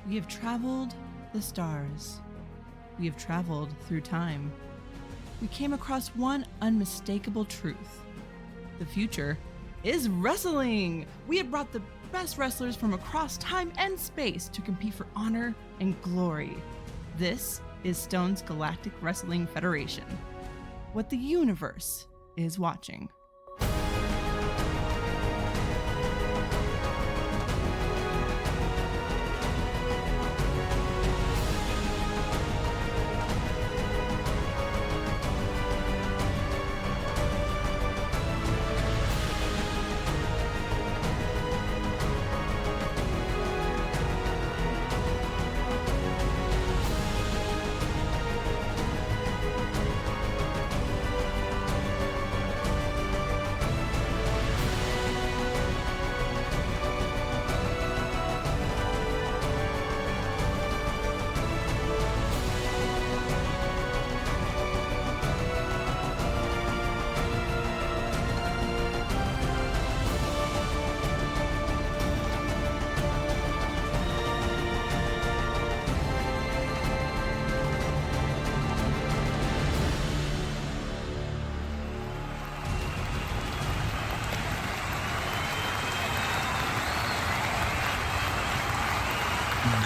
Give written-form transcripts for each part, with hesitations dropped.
We have traveled the stars. We have traveled through time. We came across one unmistakable truth. The future is wrestling! We have brought the best wrestlers from across time and space to compete for honor and glory. This is Stone's Galactic Wrestling Federation. What the universe is watching.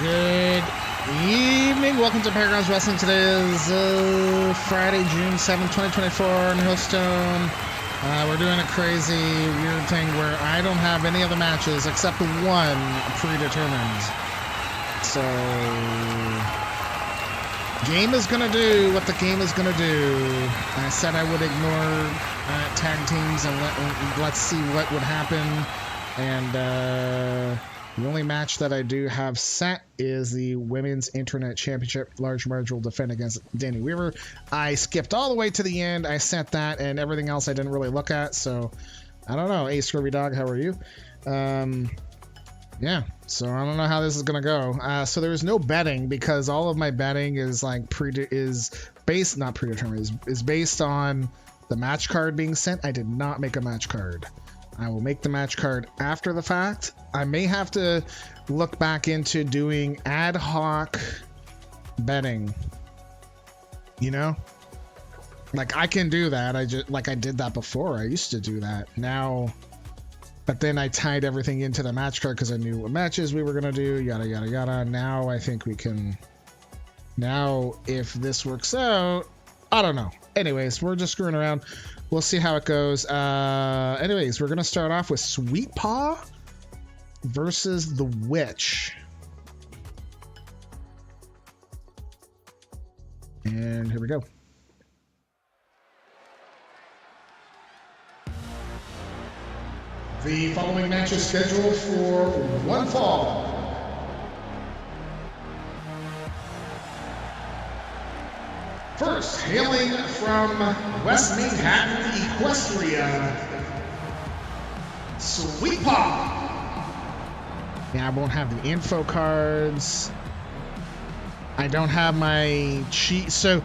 Good evening. Welcome to Paragons Wrestling. Today is Friday, June 7th, 2024 in Hillstone. We're doing a crazy, weird thing where I don't have any of the matches except one predetermined. So, game is going to do what the game is going to do. I said I would ignore tag teams and let's see what would happen. And, the only match that I do have set is the Women's Internet Championship. Large Marge will defend against Dani Weaver. I skipped all the way to the end. I set that, and everything else I didn't really look at. So, I don't know. Hey, Scurvy Dog, how are you? Yeah, so I don't know how this is going to go. So there's no betting because all of my betting is like not predetermined, is based on the match card being sent. I did not make a match card. I will make the match card after the fact. I may have to look back into doing ad hoc betting. You know? Like, I can do that. I did that before. I used to do that. Now, but then I tied everything into the match card because I knew what matches we were going to do, yada, yada, yada. Now I think we can... Now, if this works out... I don't know. Anyways, we're just screwing around. We'll see how it goes. Anyways, we're going to start off with Sweet Paw versus the Witch. And here we go. The following match is scheduled for one fall. First, hailing from West Manhattan, Equestria, Sweet Paw. Yeah, I won't have the info cards. I don't have my cheat. So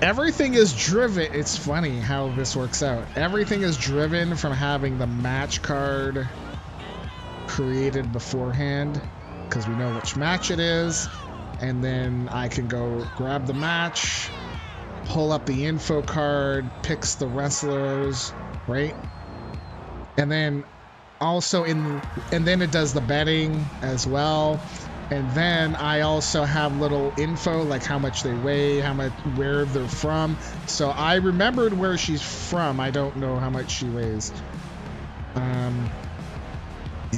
everything is driven. It's funny how this works out. Everything is driven from having the match card created beforehand because we know which match it is. And then I can go grab the match, pull up the info card, picks the wrestlers, right? And then also and then it does the betting as well. And then I also have little info like how much they weigh, where they're from. So I remembered where she's from. I don't know how much she weighs.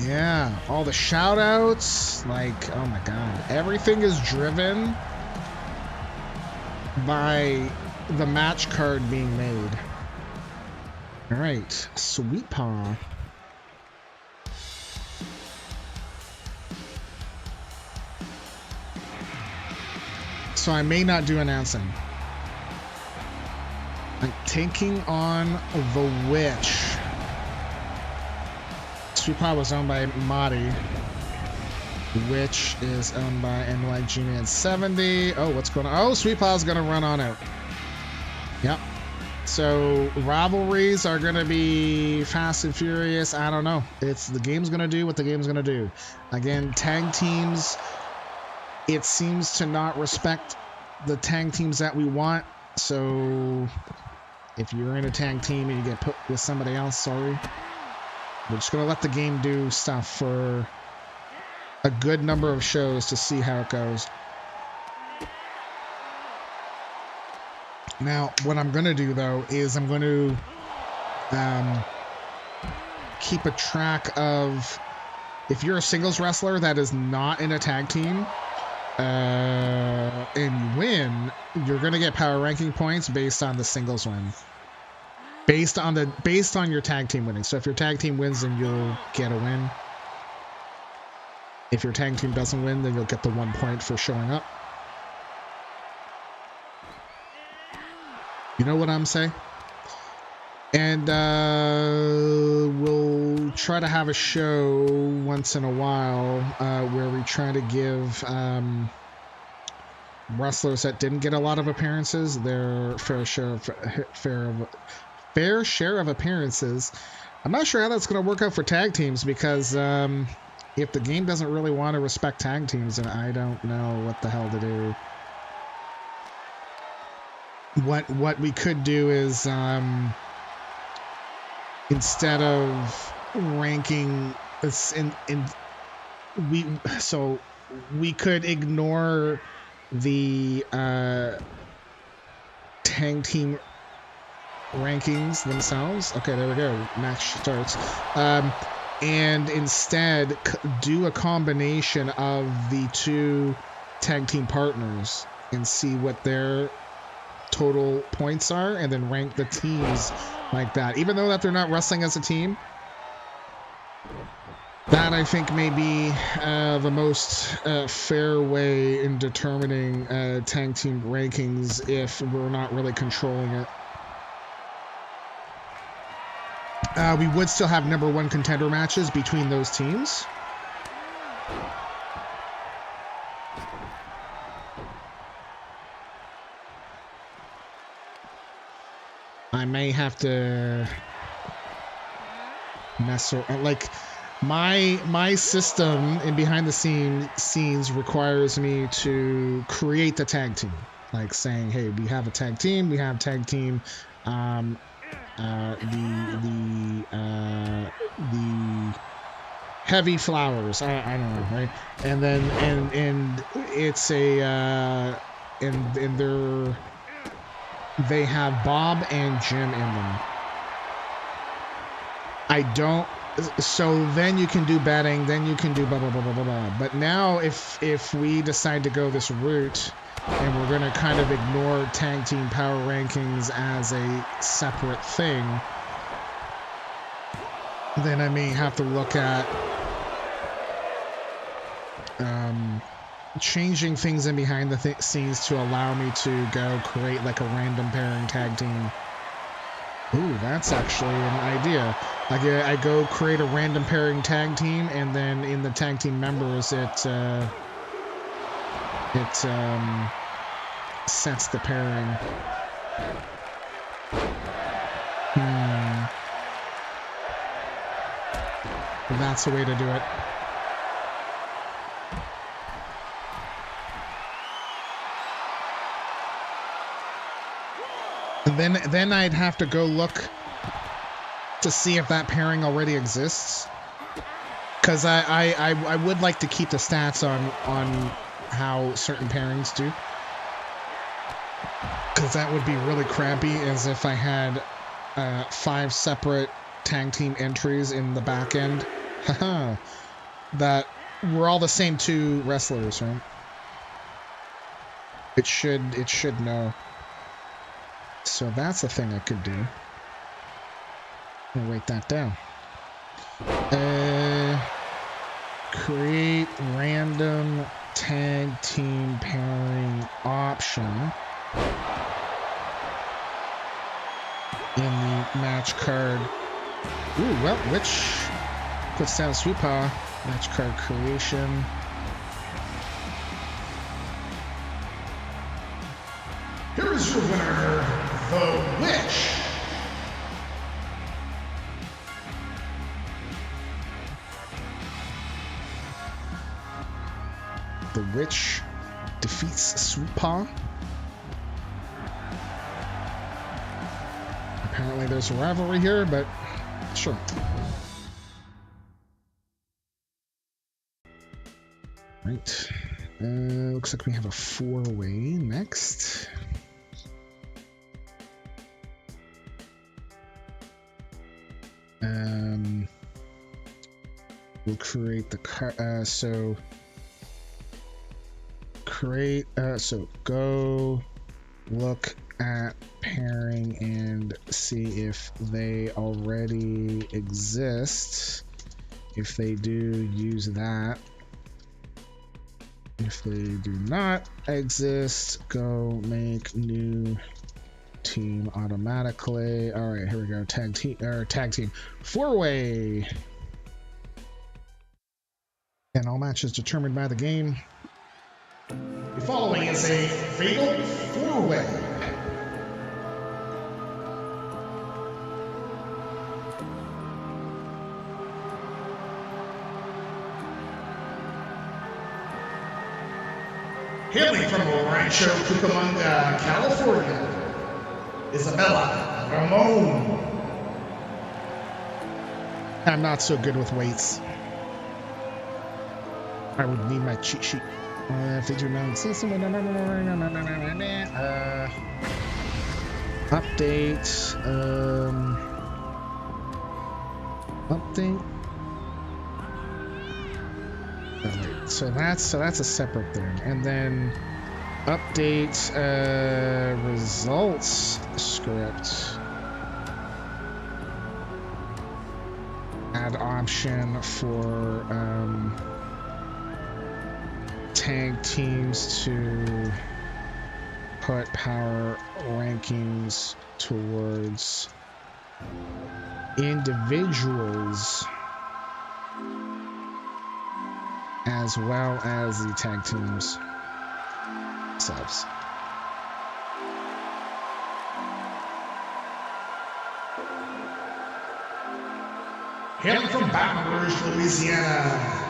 Yeah, all the shout outs, like, oh my god, everything is driven by the match card being made. All right, Sweet Paw. So I may not do announcing. I'm taking on the Witch. Sweet Paw was owned by Maddie. Which is owned by NYG Man 70. Oh, what's going on? Oh, Sweet Paw's gonna run on out. Yep. So rivalries are gonna be fast and furious. I don't know. It's the game's gonna do what the game's gonna do. Again, tag teams it seems to not respect the tag teams that we want. So if you're in a tag team and you get put with somebody else, sorry. We're just going to let the game do stuff for a good number of shows to see how it goes. Now, what I'm going to do, though, is I'm going to keep a track of, if you're a singles wrestler that is not in a tag team and you win, you're going to get power ranking points based on the singles win. Based on your tag team winning. So if your tag team wins, then you'll get a win. If your tag team doesn't win, then you'll get the 1 point for showing up. You know what I'm saying? And we'll try to have a show once in a while where we try to give wrestlers that didn't get a lot of appearances their fair share of appearances. I'm not sure how that's going to work out for tag teams because if the game doesn't really want to respect tag teams, then I don't know what the hell to do. What we could do is instead of ranking we could ignore the tag team rankings themselves. Okay, there we go. Match starts. And instead do a combination of the two tag team partners and see what their total points are, and then rank the teams like that. Even though that they're not wrestling as a team, that I think may be the most fair way in determining tag team rankings if we're not really controlling it. We would still have number one contender matches between those teams. I may have to mess around. Like my system in behind the scenes requires me to create the tag team. Like saying, hey, we have a tag team. We have tag team. The heavy flowers. I don't know, right? And then and it's a and they have Bob and Jim in them. I don't. So then you can do betting. Then you can do blah blah blah blah blah blah. But now if we decide to go this route, and we're going to kind of ignore tag team power rankings as a separate thing, then I may have to look at changing things in behind the scenes to allow me to go create like a random pairing tag team. Ooh, that's actually an idea. Like I go create a random pairing tag team, and then in the tag team members, it sets the pairing. That's a way to do it. And then I'd have to go look to see if that pairing already exists. Because I would like to keep the stats on how certain pairings do. Because that would be really crappy, as if I had 5 separate tag team entries in the back end. Haha. That we're all the same 2 wrestlers, right? It should know. So that's a thing I could do. I'll write that down. Create random tag team pairing option in the match card. Ooh, well, which puts down Sweepaw. Match card creation. Here is your winner, The Witch. The Witch defeats Sweet Paw. Apparently there's a rivalry here, but sure. Right. Looks like we have a 4-way next. We'll create the so go look at pairing and see if they already exist. If they do, use that. If they do not exist, go make new team automatically. All right, here we go. Tag team. 4-way. And all matches determined by the game. The following is a fatal 4-way. Hailing from Rancho Cucamonga, California, Isabella, Ramon. I'm not so good with weights. I would need my cheat sheet. If they do not exist, update. Update. Right, so that's a separate thing, and then update results script. Add option for tag teams to put power rankings towards individuals as well as the tag teams themselves. Hailing from Baton Rouge, Louisiana,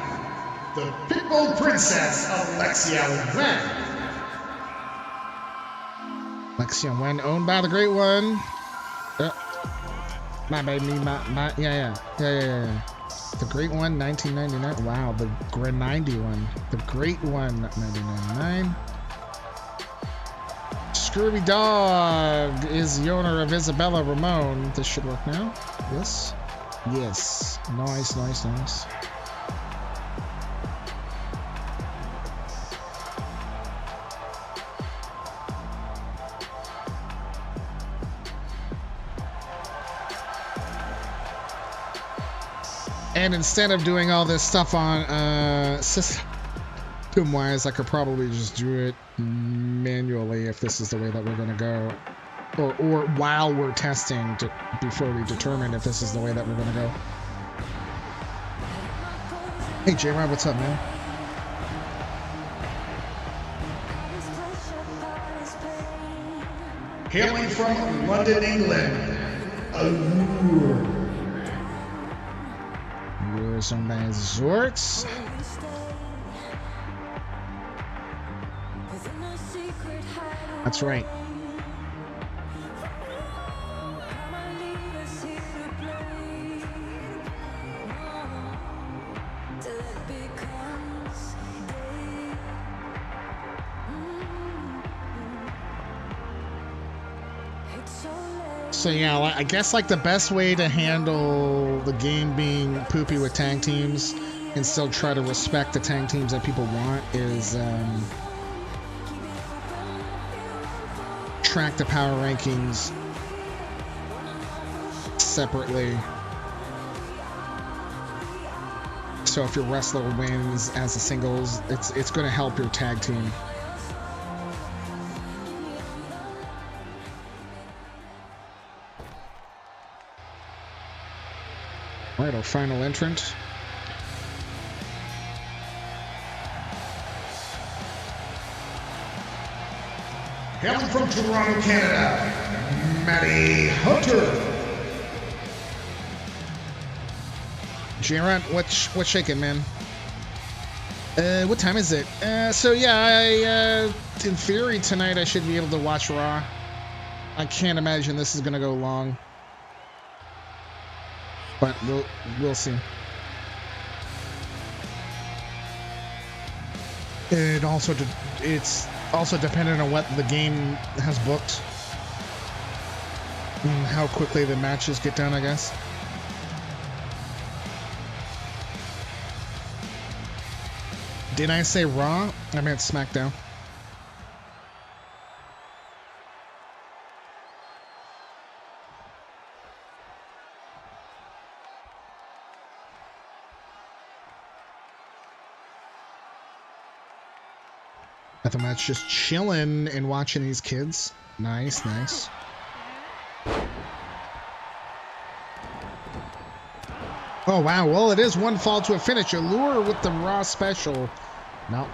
the Pitbull Princess, Alexia Nguyen. Alexia Nguyen, owned by the Great One. My baby, yeah. The Great One, 1999. Wow, the Great 91. The Great One, 1999. Scrooby Dog is the owner of Isabella Ramon. This should work now. Yes. Yes. Nice. And instead of doing all this stuff on system-wise, I could probably just do it manually if this is the way that we're going to go. Or while we're testing before we determine if this is the way that we're going to go. Hey, J-Rob, what's up, man? Hailing from London, England, Allure. Some nice resorts. That's right. So yeah, I guess like the best way to handle the game being poopy with tag teams and still try to respect the tag teams that people want is track the power rankings separately. So if your wrestler wins as a singles, it's going to help your tag team. All right, our final entrant. Hailing from Toronto, Canada, Maddie Hunter. J-Rod, what's shaking, man? What time is it? So yeah, in theory tonight I should be able to watch Raw. I can't imagine this is gonna go long, but we'll see. It's also dependent on what the game has booked and how quickly the matches get done, I guess. Did I say Raw? I meant SmackDown. At the match, just chilling and watching these kids. Nice, nice. Oh wow, well it is one fall to a finish. Allure with the Raw special. No.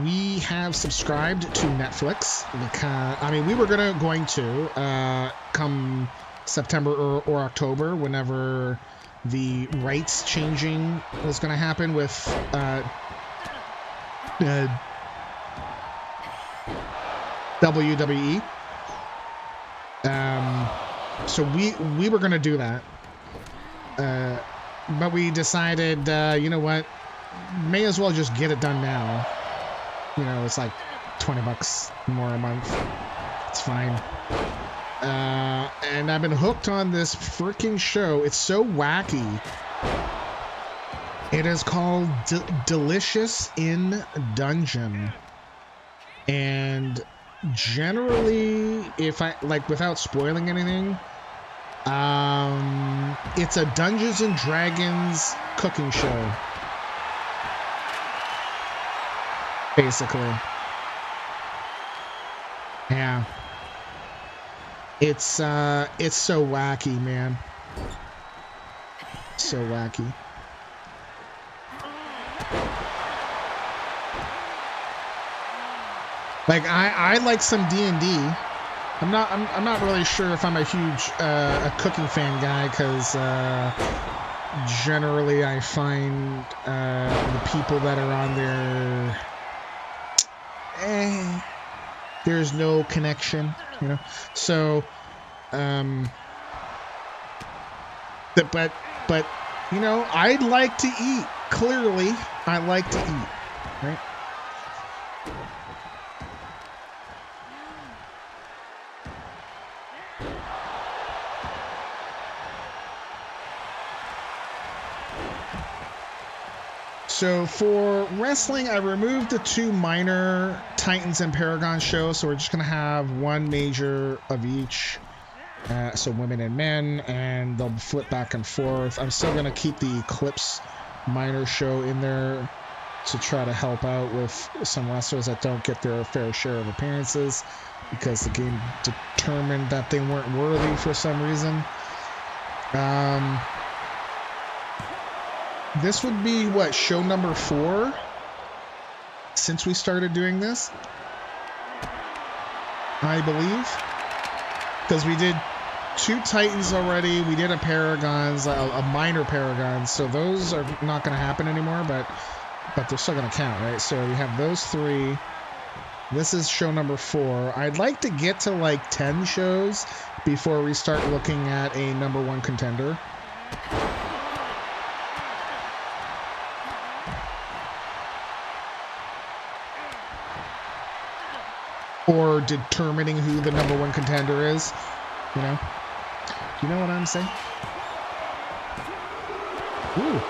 We have subscribed to Netflix because I mean we were going to come September or October, whenever the rights changing was going to happen with WWE. So we were going to do that, but we decided, you know what, may as well just get it done now. You know, it's like $20 more a month. It's fine. And I've been hooked on this freaking show. It's so wacky. It is called Delicious in Dungeon. And generally, if I, like, without spoiling anything, it's a Dungeons and Dragons cooking show. Basically. Yeah. It's so wacky, man. So wacky. Like I like some D&D. I'm not really sure if I'm a huge a cooking fan guy, because generally I find the people that are on there, there's no connection, you know. So but you know, I'd like to eat. Clearly I like to eat, right? So for wrestling, I removed the two minor Titans and Paragons shows, so we're just going to have one major of each, so women and men, and they'll flip back and forth. I'm still going to keep the Eclipse minor show in there to try to help out with some wrestlers that don't get their fair share of appearances, because the game determined that they weren't worthy for some reason. This would be, what, show number 4 since we started doing this, I believe, because we did 2 Titans already, we did a Paragons, a minor Paragons, so those are not going to happen anymore, but they're still going to count, right? So we have those 3. This is show number 4. I'd like to get to like 10 shows before we start looking at a number 1 contender. Or determining who the number 1 contender is, you know? Do you know what I'm saying? Ooh.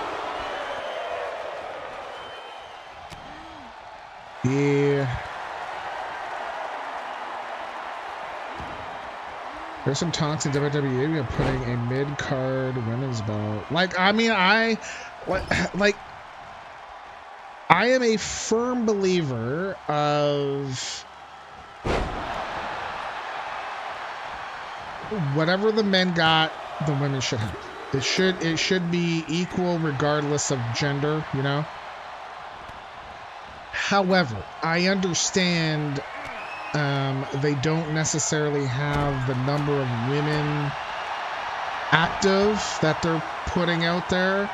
Yeah. There's some talks in WWE about putting a mid-card women's belt. Like, I mean, I am a firm believer of whatever the men got, the women should have. It should be equal regardless of gender, you know? However, I understand they don't necessarily have the number of women active that they're putting out there.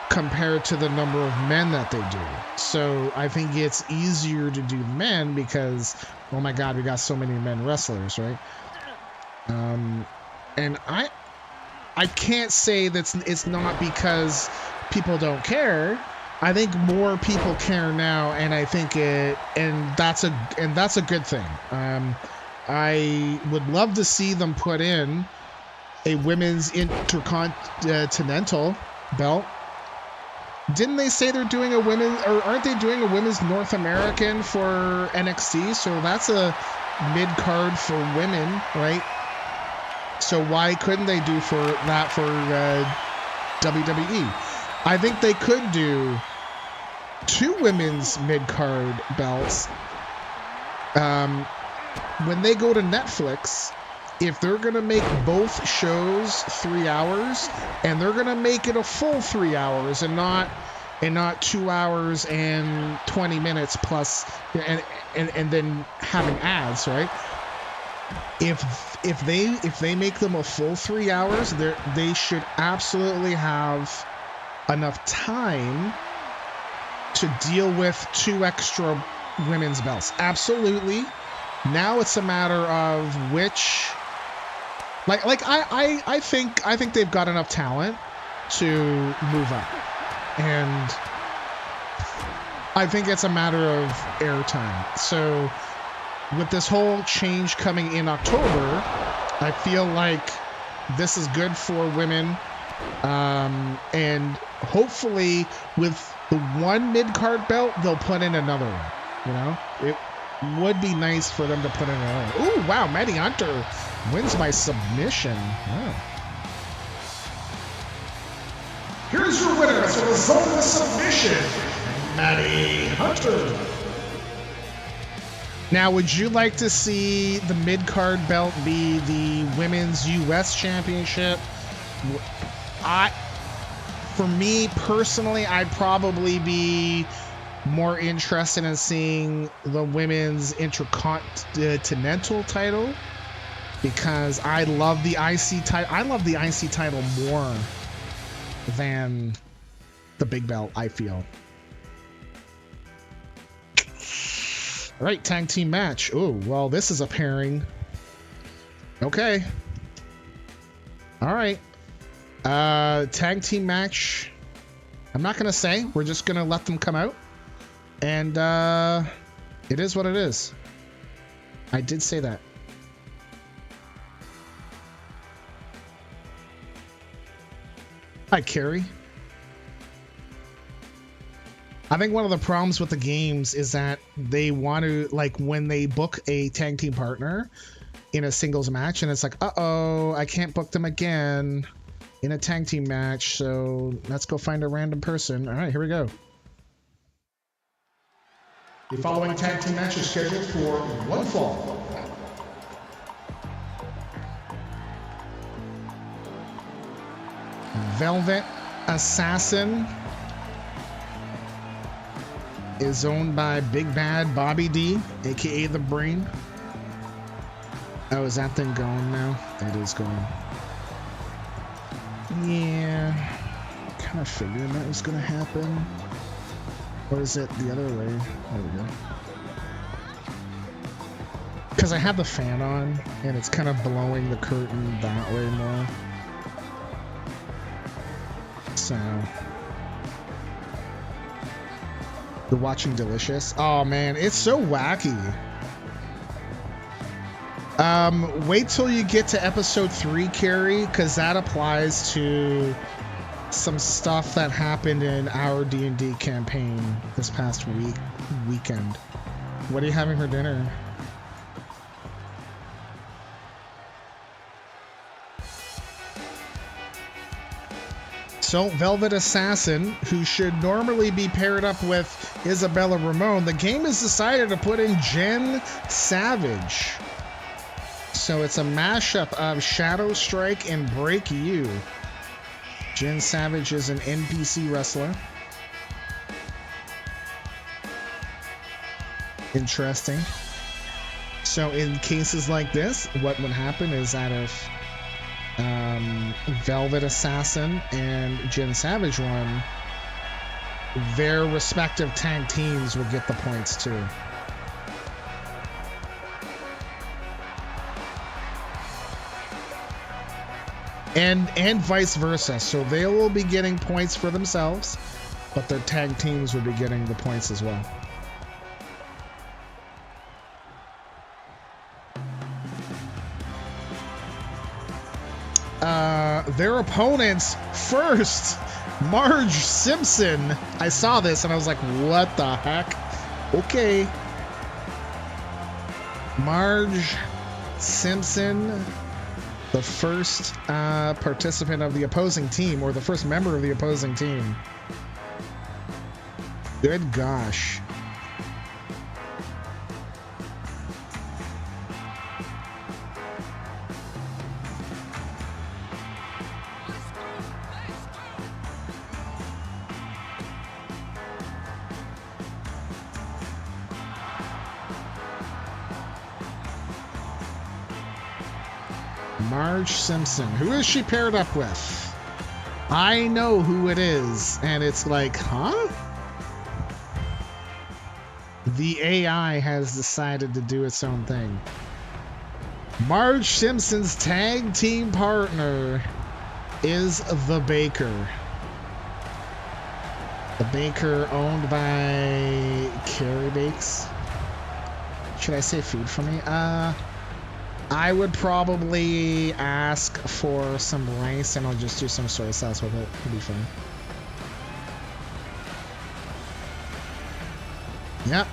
compared to the number of men that they do. So I think it's easier to do men because, oh my God, we got so many men wrestlers, right? And I can't say that it's not because people don't care. I think more people care now, and I think that's a good thing. I would love to see them put in a women's intercontinental belt. Didn't they say they're doing a women, or aren't they doing a women's North American for NXT? So that's a mid card for women, right? So why couldn't they do that for WWE? I think they could do 2 women's mid card belts. When they go to Netflix, if they're going to make both shows 3 hours, and they're going to make it a full 3 hours and not 2 hours and 20 minutes plus, and then having ads, right? If they make them a full 3 hours, they should absolutely have enough time to deal with 2 extra women's belts. Absolutely. Now it's a matter of which, I think they've got enough talent to move up, and I think it's a matter of airtime. So with this whole change coming in October, I feel like this is good for women, and hopefully with the one mid-card belt, they'll put in another one. You know, it would be nice for them to put in another one. Ooh, wow, Maddie Hunter wins by submission. Oh. Here's your winner as a result of the submission, Maddie Hunter. Now, would you like to see the mid-card belt be the Women's U.S. Championship? For me personally, I'd probably be more interested in seeing the Women's Intercontinental title, because I love the IC title. I love the IC title more than the big belt, I feel. All right, tag team match. Oh, well, this is a pairing. Okay. All right. Tag team match. I'm not going to say. We're just going to let them come out. And it is what it is. I did say that. Hi, Carrie. I think one of the problems with the games is that they want to, like, when they book a tag team partner in a singles match, and it's like, uh-oh, I can't book them again in a tag team match, so let's go find a random person. All right, here we go. The following tag team match is scheduled for one fall. Velvet Assassin is owned by Big Bad Bobby D, aka The Brain. Oh, is that thing going now? It is going. Yeah, kind of figured that was going to happen. Or is it the other way? There we go. Because I have the fan on, and it's kind of blowing the curtain that way more. So... You're watching Delicious? Oh man, it's so wacky. Wait till you get to episode 3, Carrie, because that applies to some stuff that happened in our D&D campaign this past weekend. What are you having for dinner? So, Velvet Assassin, who should normally be paired up with Isabella Ramon, the game has decided to put in Jenn Savage. So it's a mashup of Shadow Strike and Break You. Jenn Savage is an NPC wrestler. Interesting. So in cases like this, what would happen is that if Velvet Assassin and Jenn Savage won, their respective tag teams would get the points too. And vice versa. So they will be getting points for themselves, but their tag teams would be getting the points as well. Their opponents first, Marge Simpson. I saw this and I was like, what the heck? Okay. Marge Simpson, the first participant of the opposing team, or the first member of the opposing team. Good gosh. Marge Simpson. Who is she paired up with? I know who it is, and it's like, huh? The AI has decided to do its own thing. Marge Simpson's tag team partner is the Baker. The Baker, owned by Carrie Bakes. Should I say food for me? I would probably ask for some rice and I'll just do some soy sauce with it. It'll be fine. Yeah,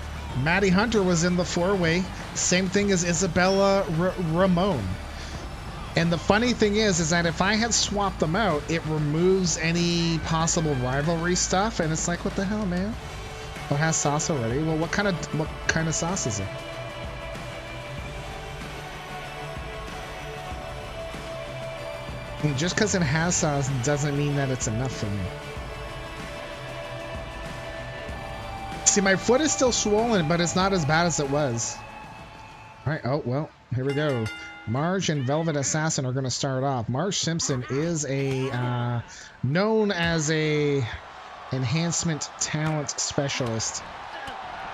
Maddie Hunter was in the four-way. Same thing as Isabella Ramon. And the funny thing is that if I had swapped them out, it removes any possible rivalry stuff. And it's like, what the hell, man? Oh, it has sauce already. Well, what kind of sauce is it? Just because it has sauce doesn't mean that it's enough for me. See, my foot is still swollen, but it's not as bad as it was. All right. Oh, well, here we go. Marge and Velvet Assassin are going to start off. Marge Simpson is a known as a enhancement talent specialist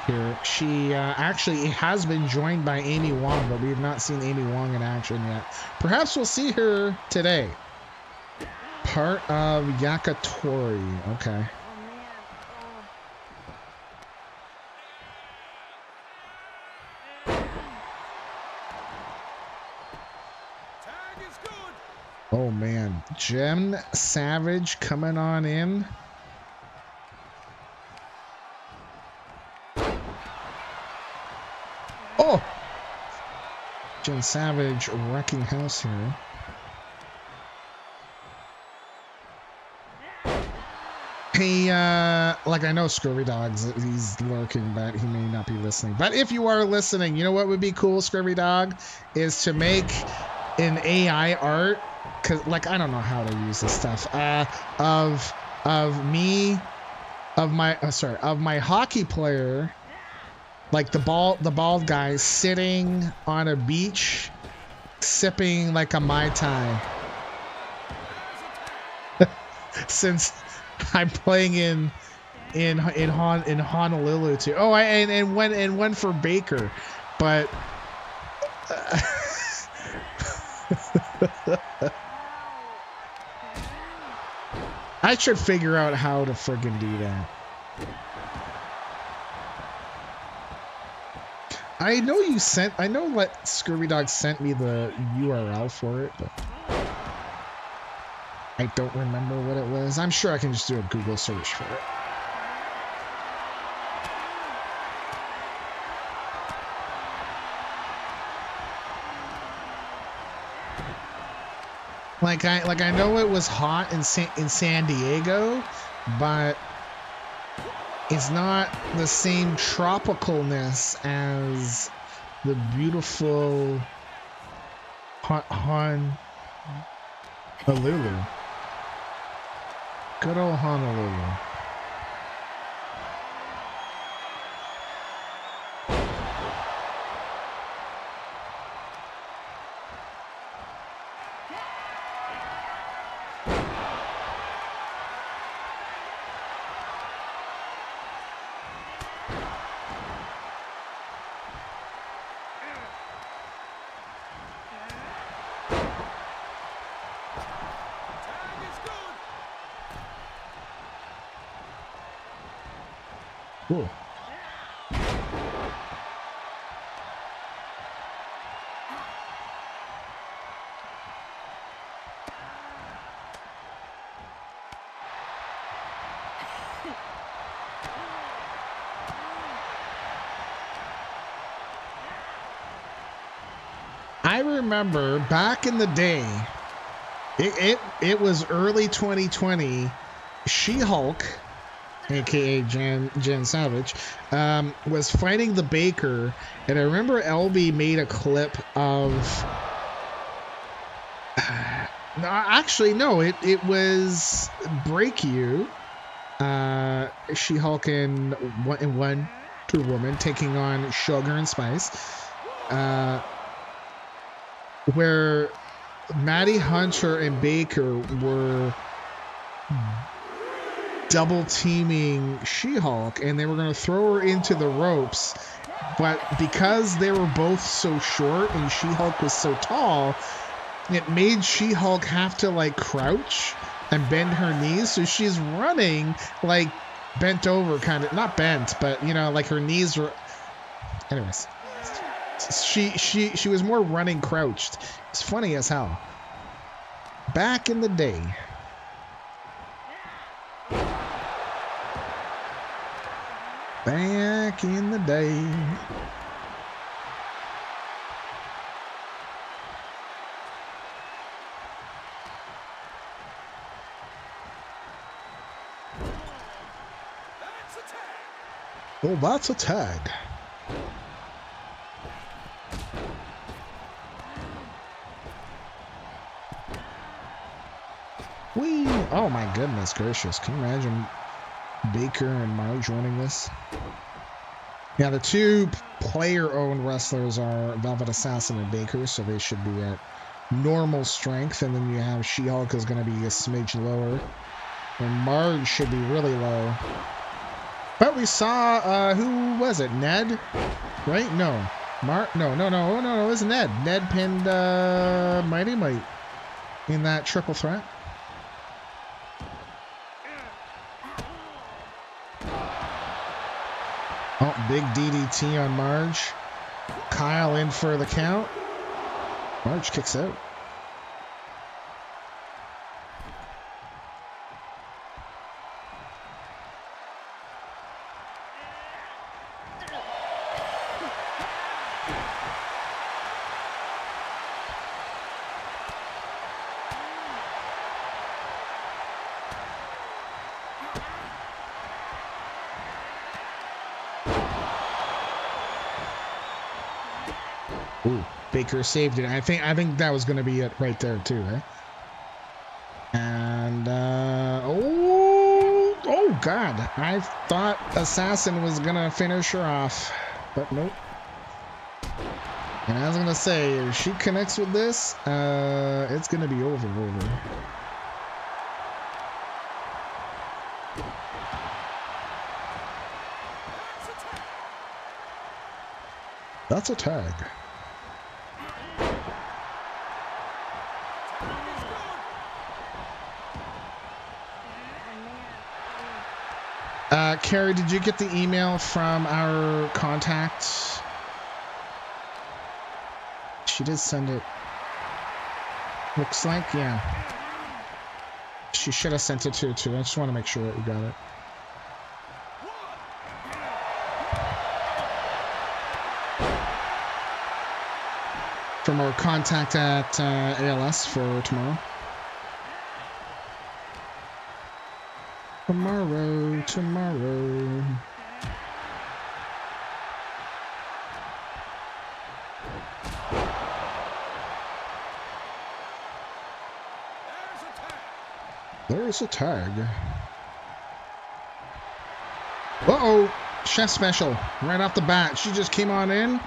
here. She actually has been joined by Amy Wong, but we have not seen Amy Wong in action yet. Perhaps we'll see her today. Part of Yakitori. Okay. Oh man, Jenn Savage coming on in. Oh! Jenn Savage wrecking house here. Hey, like I know Scurvy Dog's, he's lurking, but he may not be listening. But if you are listening, you know what would be cool, Scurvy Dog? Is to make an AI art, cause like I don't know how to use this stuff. Of my hockey player, like the bald guy sitting on a beach, sipping like a Mai Tai. Since I'm playing in Honolulu too. Oh, and went for Baker, but. I should figure out how to friggin' do that. I know what Scurvy Dog sent me the URL for it, but I don't remember what it was. I'm sure I can just do a Google search for it. Like I know it was hot in San Diego, but it's not the same tropicalness as the beautiful Honolulu. Good old Honolulu. Ooh. I remember back in the day, it was early 2020, She-Hulk, aka Jen Savage, was fighting the Baker, and I remember LB made a clip of no, actually no, it was Break You, She-Hulk and Wonder Woman taking on Sugar and Spice, where Maddie, Hunter, and Baker were double teaming She-Hulk, and they were going to throw her into the ropes, but because they were both so short and She-Hulk was so tall, it made She-Hulk have to like crouch and bend her knees, so she's running like bent over, kind of not bent, but you know, like her knees were. Anyways, she was more running crouched. It's funny as hell. Back in the day. Back in the day. Oh, that's a tag. Whee! Oh my goodness gracious. Can you imagine Baker and Marge winning this? Yeah, the two player-owned wrestlers are Velvet Assassin and Baker, so they should be at normal strength. And then you have She-Hulk is going to be a smidge lower. And Marge should be really low. But we saw, who was it? Ned? Right? No. No, it was Ned. Ned pinned Mighty Might in that triple threat. Oh, big DDT on Marge. Kyle in for the count. Marge kicks out. Ooh, Baker saved it. I think that was going to be it right there too, right? And oh God, I thought Assassin was gonna finish her off, but nope. And I was gonna say, if she connects with this, it's gonna be over. That's a tag. Carrie, did you get the email from our contact? She did send it. Looks like, yeah. She should have sent it to you too. I just want to make sure that you got it. From our contact at ALS for tomorrow. Tomorrow. There's a tag. Uh-oh. Chef special. Right off the bat. She just came on in.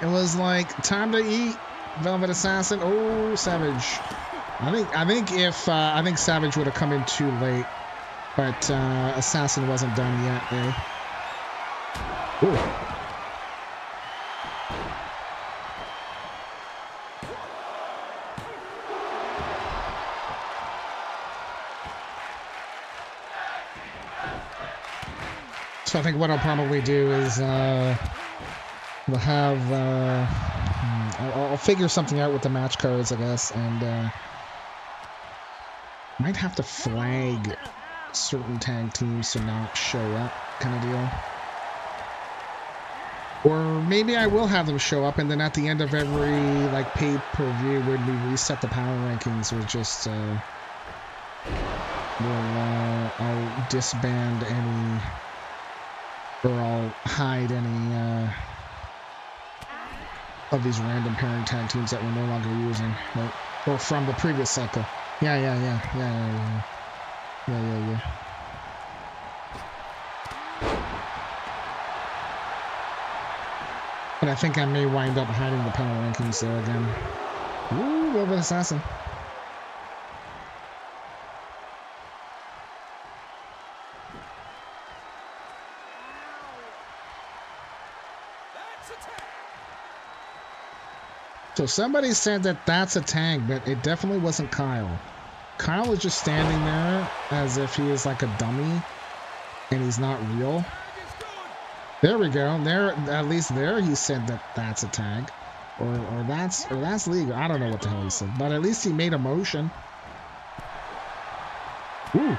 It was like, time to eat. Velvet Assassin. Oh, Savage. I think Savage would have come in too late. But Assassin wasn't done yet, eh? Ooh. So I think what I'll probably do is we'll have I'll figure something out with the match cards, I guess, and might have to flag certain tag teams to not show up, kind of deal. Or maybe I will have them show up, and then at the end of every like pay-per-view, when we reset the power rankings, we'll just I'll disband any, or I'll hide any of these random pairing tag teams that we're no longer using, right? Or from the previous cycle. Yeah. But I think I may wind up hiding the power rankings there again. Ooh, Velvet Assassin. So somebody said that that's a tag, but it definitely wasn't Kyle. Kyle is just standing there as if he is like a dummy and he's not real. There we go. There, at least there he said that that's a tag, or that's legal. I don't know what the hell he said, but at least he made a motion. Ooh.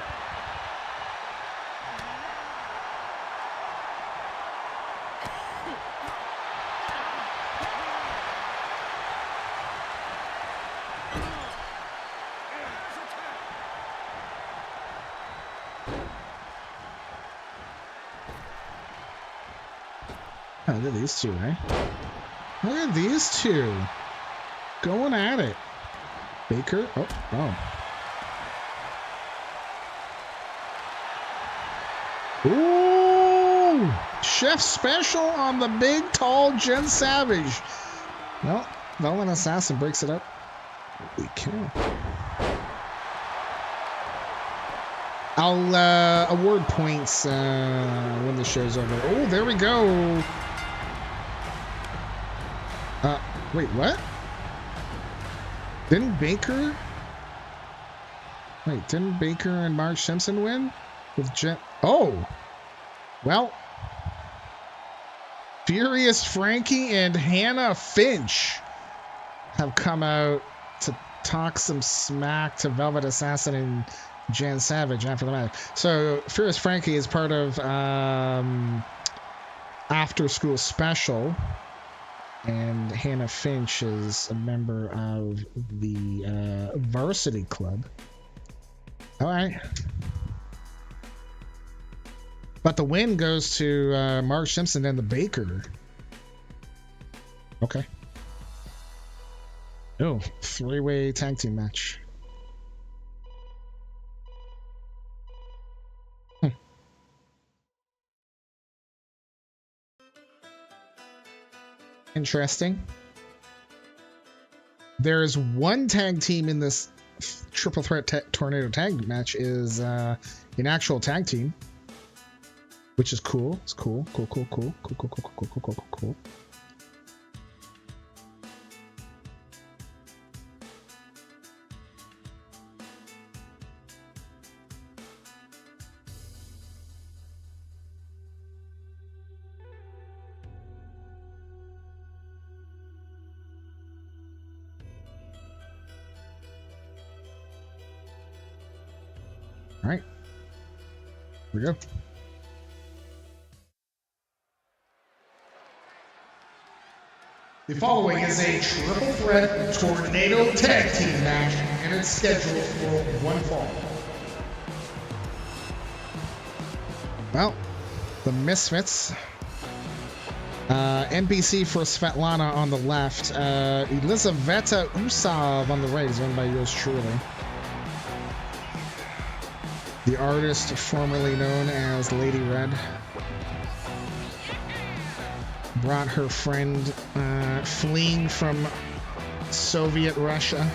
Oh, look at these two, right? Look at these two going at it. Baker. Oh. Ooh! Chef special on the big, tall Jen Savage. No, Velvet Assassin breaks it up. Holy cow. I'll award points when the show's over. Oh, there we go. Wait, what? Didn't Baker and Marge Simpson win? With Jenn? Oh! Well, Furious Frankie and Hannah Finch have come out to talk some smack to Velvet Assassin and Jen Savage after the match. So Furious Frankie is part of After School Special, and Hannah Finch is a member of the Varsity Club. All right. But the win goes to Marge Simpson and the Baker. Okay. Oh, three-way tag team match. Interesting. There's one tag team in this triple threat tornado tag match is an actual tag team, which is cool. It's cool. Cool. All right, here we go. The following is a triple threat tornado tag team match, and it's scheduled for one fall. Well, the Misfits, NBC for Svetlana on the left, Elizaveta Usov on the right is owned by yours truly. The artist formerly known as Lady Red brought her friend fleeing from Soviet Russia.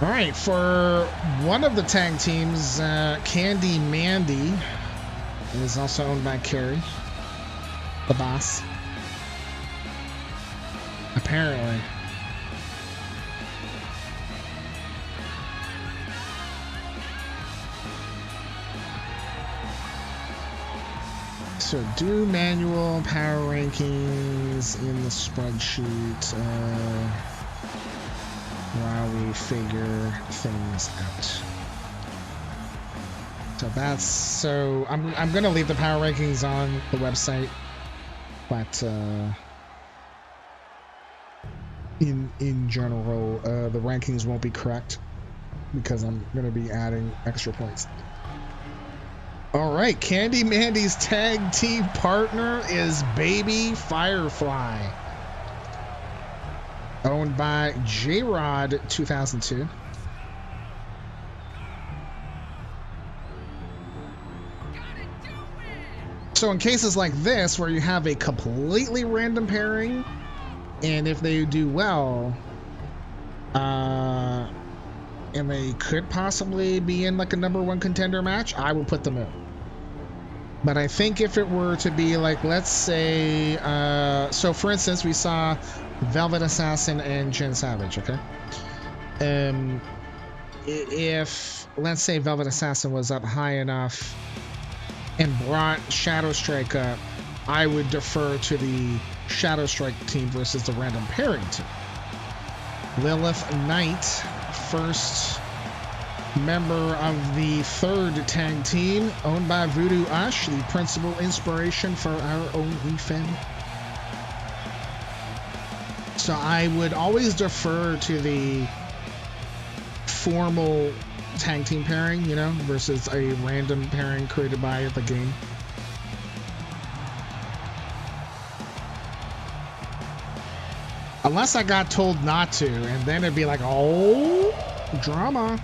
All right, for one of the tag teams, Candy Mandy is also owned by Carrie, the boss. Apparently. So do manual power rankings in the spreadsheet while we figure things out. So I'm gonna leave the power rankings on the website, but in general the rankings won't be correct because I'm gonna be adding extra points. All right, Candy Mandy's tag team partner is Baby Firefly, owned by J-Rod 2002. So in cases like this, where you have a completely random pairing, and if they do well, and they could possibly be in like a #1 contender match, I will put them in. But I think if it were to be like, let's say, so for instance, we saw Velvet Assassin and Jen Savage, okay? If, let's say, Velvet Assassin was up high enough and brought Shadow Strike up, I would defer to the Shadow Strike team versus the random pairing team. Lilith Knight, first member of the third tag team, owned by Voodoo Ush, the principal inspiration for our OnlyFans. So I would always defer to the formal tag team pairing, you know, versus a random pairing created by the game. Unless I got told not to, and then it'd be like, oh, drama.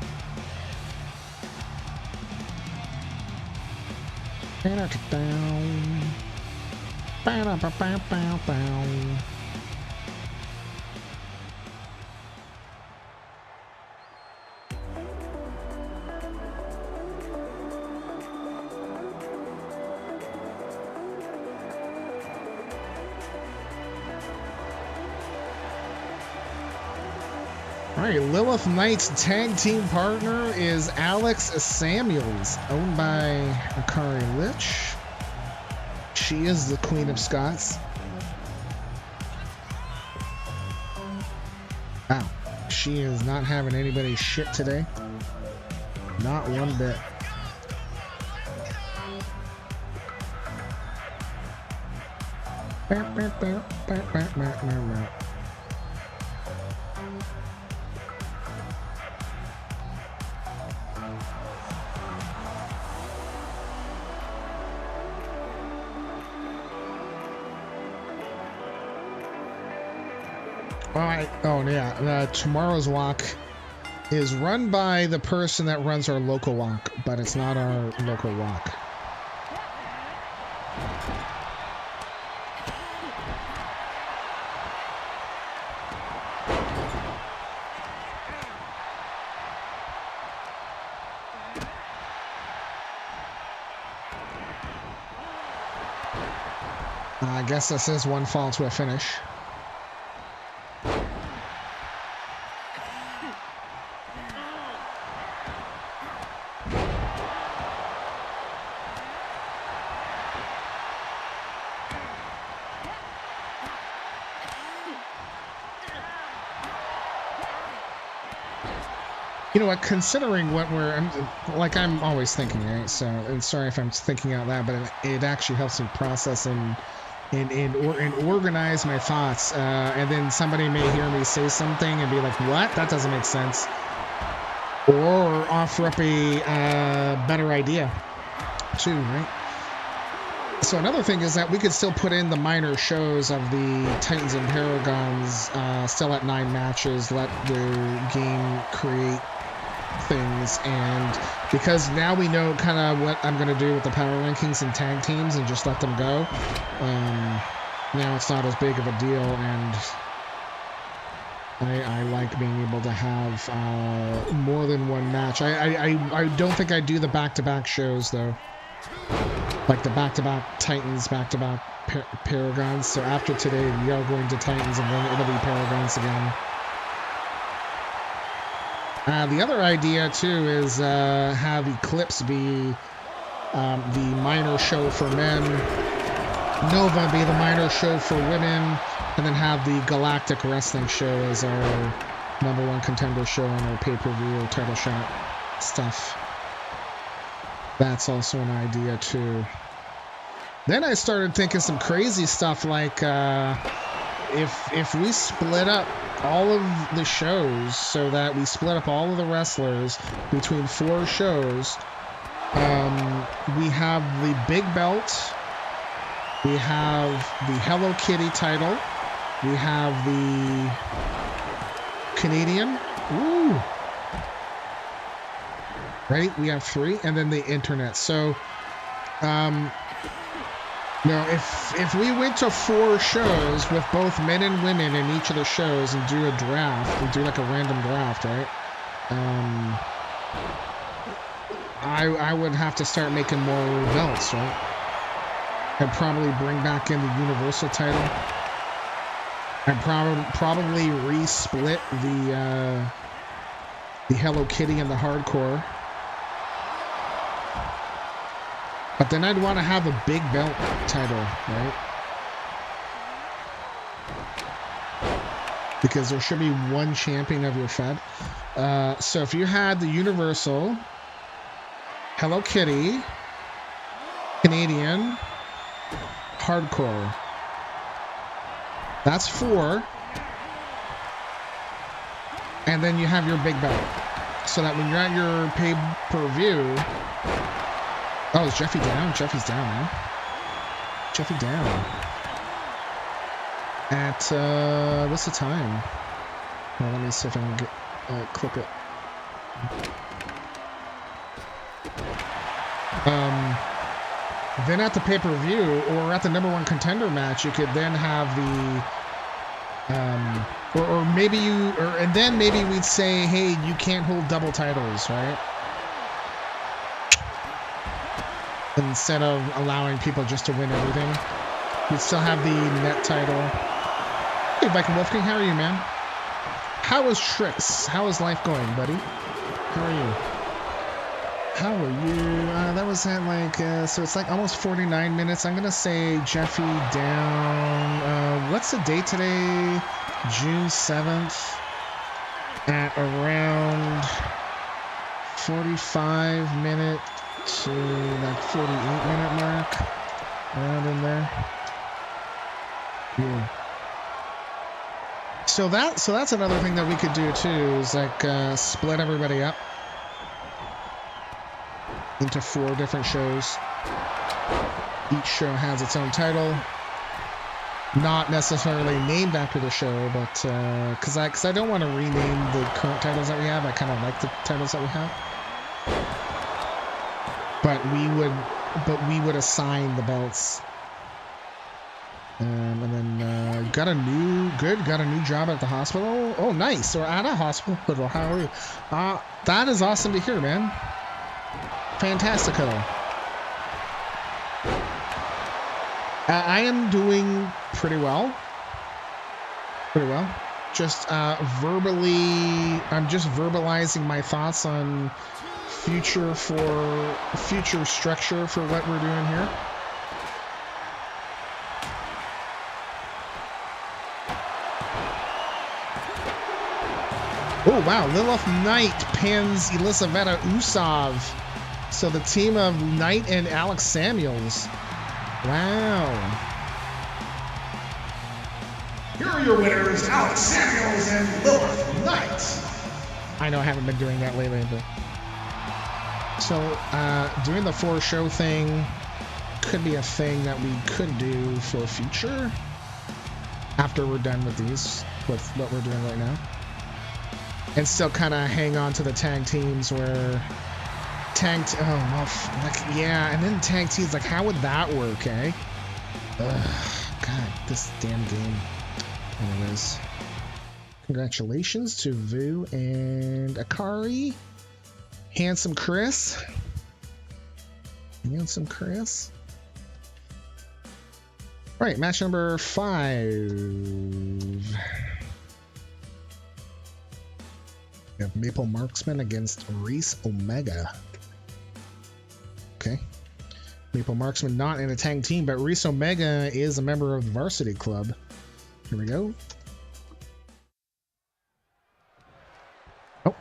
All right, Lilith Knight's tag team partner is Alex Samuels, owned by Akari Lich. She is the Queen of Scots. Wow, she is not having anybody's shit today. Not one bit. Oh yeah, tomorrow's walk is run by the person that runs our local walk, but it's not our local walk. I guess this is one fall to a finish. You know what, considering what I'm always thinking, right? So, and sorry if I'm thinking out loud, but it actually helps me process and organize my thoughts. And then somebody may hear me say something and be like, what? That doesn't make sense. Or offer up a better idea, too, right? So another thing is that we could still put in the minor shows of the Titans and Paragons still at 9 matches, let the game create things, and because now we know kind of what I'm going to do with the power rankings and tag teams and just let them go, now it's not as big of a deal, and I like being able to have more than one match. I don't think I do the back-to-back shows though, like the back-to-back Titans, back-to-back Paragons. So after today, we are going to Titans, and then it'll be Paragons again. The other idea too is have Eclipse be the minor show for men, Nova be the minor show for women, and then have the Galactic Wrestling show as our #1 contender show on our pay-per-view or title shot stuff. That's also an idea too. Then I started thinking some crazy stuff like if we split up all of the shows so that we split up all of the wrestlers between 4 shows, we have the big belt, we have the Hello Kitty title, we have the Canadian, ooh, right? We have 3, and then the internet. So, now, if we went to 4 shows with both men and women in each of the shows and do a draft, and do like a random draft, right? I would have to start making more belts, right? I'd probably bring back in the Universal title. I'd probably re-split the Hello Kitty and the Hardcore. But then I'd want to have a big belt title, right? Because there should be one champion of your Fed. So if you had the Universal, Hello Kitty, Canadian, Hardcore. That's 4. And then you have your big belt. So that when you're at your pay-per-view... Oh, is Jeffy down? Jeffy's down, man. Jeffy down. At, what's the time? Well, let me see if I can get, clip it. Then at the pay-per-view, or at the #1 contender match, you could then have the, or maybe you, and then maybe we'd say, hey, you can't hold double titles, right? Instead of allowing people just to win everything, you'd still have the net title. Hey, Viking Wolfgang, how are you, man? How is Trix? How is life going, buddy? How are you? How are you? That was at like, so it's like almost 49 minutes. I'm gonna say Jeffy down. What's the date today? June 7th at around 45 minutes to like 48-minute mark, around in there. Yeah. So that's another thing that we could do too, is like split everybody up into 4 different shows. Each show has its own title, not necessarily named after the show, but because I don't want to rename the current titles that we have. I kind of like the titles that we have. But we would assign the belts, and then got a new job at the hospital. Oh, nice. Or at a hospital. How are you? That is awesome to hear, man. Fantastico. I am doing pretty well. Just verbally, I'm just verbalizing my thoughts on future structure for what we're doing here. Oh wow, Lilith Knight pins Elisaveta Usov. So the team of Knight and Alex Samuels. Wow. Here are your winners, Alex Samuels and Lilith Knight. I know I haven't been doing that lately, but so doing the 4-show thing could be a thing that we could do for future after we're done with these, with what we're doing right now, and still kind of hang on to the tag teams where and then tag teams, like how would that work, eh? Ugh, God, this damn game. Anyways, Congratulations to Vu and Akari. Handsome Chris. Handsome Chris. All right, match number 5. We have Maple Marksman against Reese Omega. Okay. Maple Marksman not in a tag team, but Reese Omega is a member of the Varsity Club. Here we go. Oh.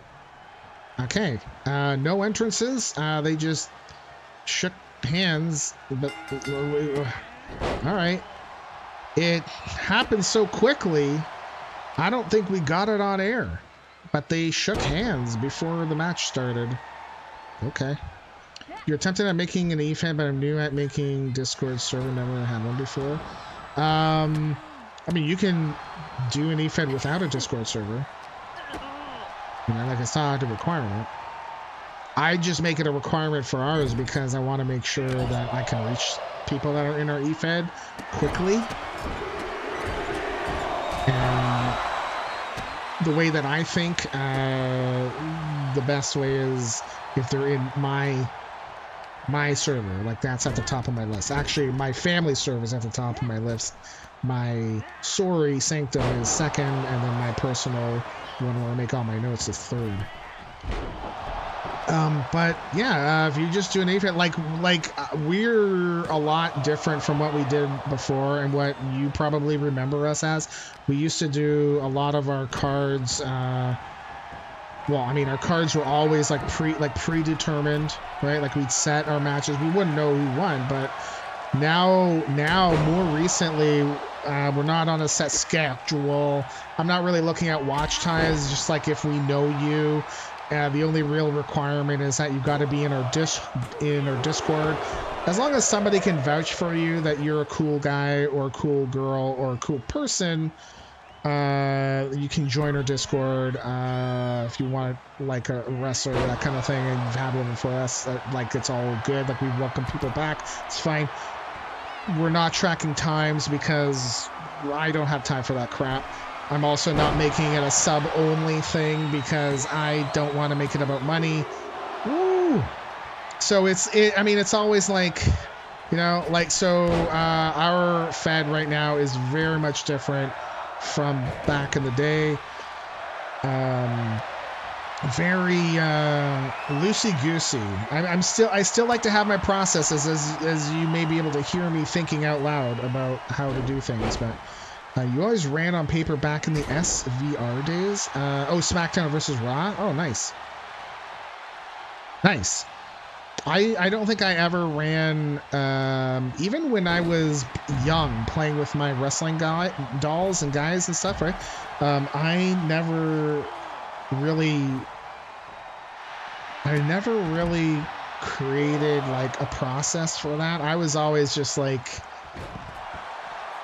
Okay. No entrances. They just shook hands. But all right. It happened so quickly. I don't think we got it on air. But they shook hands before the match started. Okay. You're attempting at making an EFAN, but I'm new at making Discord server. Never had one before. I mean, you can do an EFAN without a Discord server. You know, like it's not a requirement. I just make it a requirement for ours because I want to make sure that I can reach people that are in our EFAN quickly. And the way that I think the best way is if they're in my server, like that's at the top of my list. Actually, my family server is at the top of my list. My sorry sanctum is second, and then my personal one where I make all my notes is third. But yeah, if you just do an AFAT, we're a lot different from what we did before and what you probably remember us as. We used to do a lot of our cards. Well, I mean, our cards were always predetermined, right? Like we'd set our matches. We wouldn't know who won, but now more recently, we're not on a set schedule. I'm not really looking at watch times. Just like if we know you, the only real requirement is that you've got to be in our Discord. As long as somebody can vouch for you that you're a cool guy or a cool girl or a cool person. You can join our Discord if you want, like a wrestler, that kind of thing, and you've had one before us. Like it's all good. Like we welcome people back. It's fine. We're not tracking times because I don't have time for that crap. I'm also not making it a sub-only thing because I don't want to make it about money. Woo! So I mean, it's always like, you know, like so. Our Fed right now is very much different from back in the day. Very loosey-goosey. I still like to have my processes, as you may be able to hear me thinking out loud about how to do things, but you always ran on paper back in the SVR days. Oh, SmackDown versus Raw. Oh, nice. I don't think I ever ran, even when I was young, playing with my wrestling dolls and guys and stuff, right? I never really created like a process for that. I was always just like,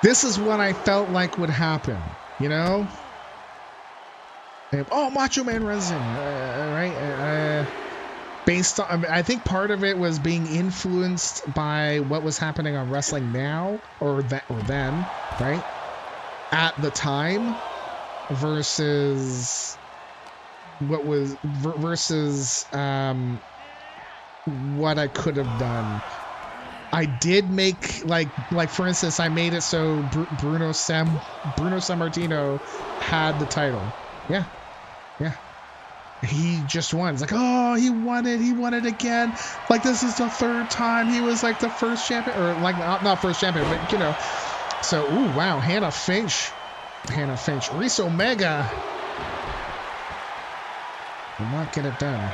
this is what I felt like would happen, you know? And, oh, Macho Man Resin, right? Based on, I think part of it was being influenced by what was happening on Wrestling Now or then, right? At the time versus what was versus what I could have done. I did make like for instance, I made it so Bruno Sammartino had the title. Yeah. He just won. It's like, oh, he won it again. Like this is the third time he was like the first champion, or like not first champion, but you know. So, ooh, wow, Hannah Finch, Reese Omega will not get it done.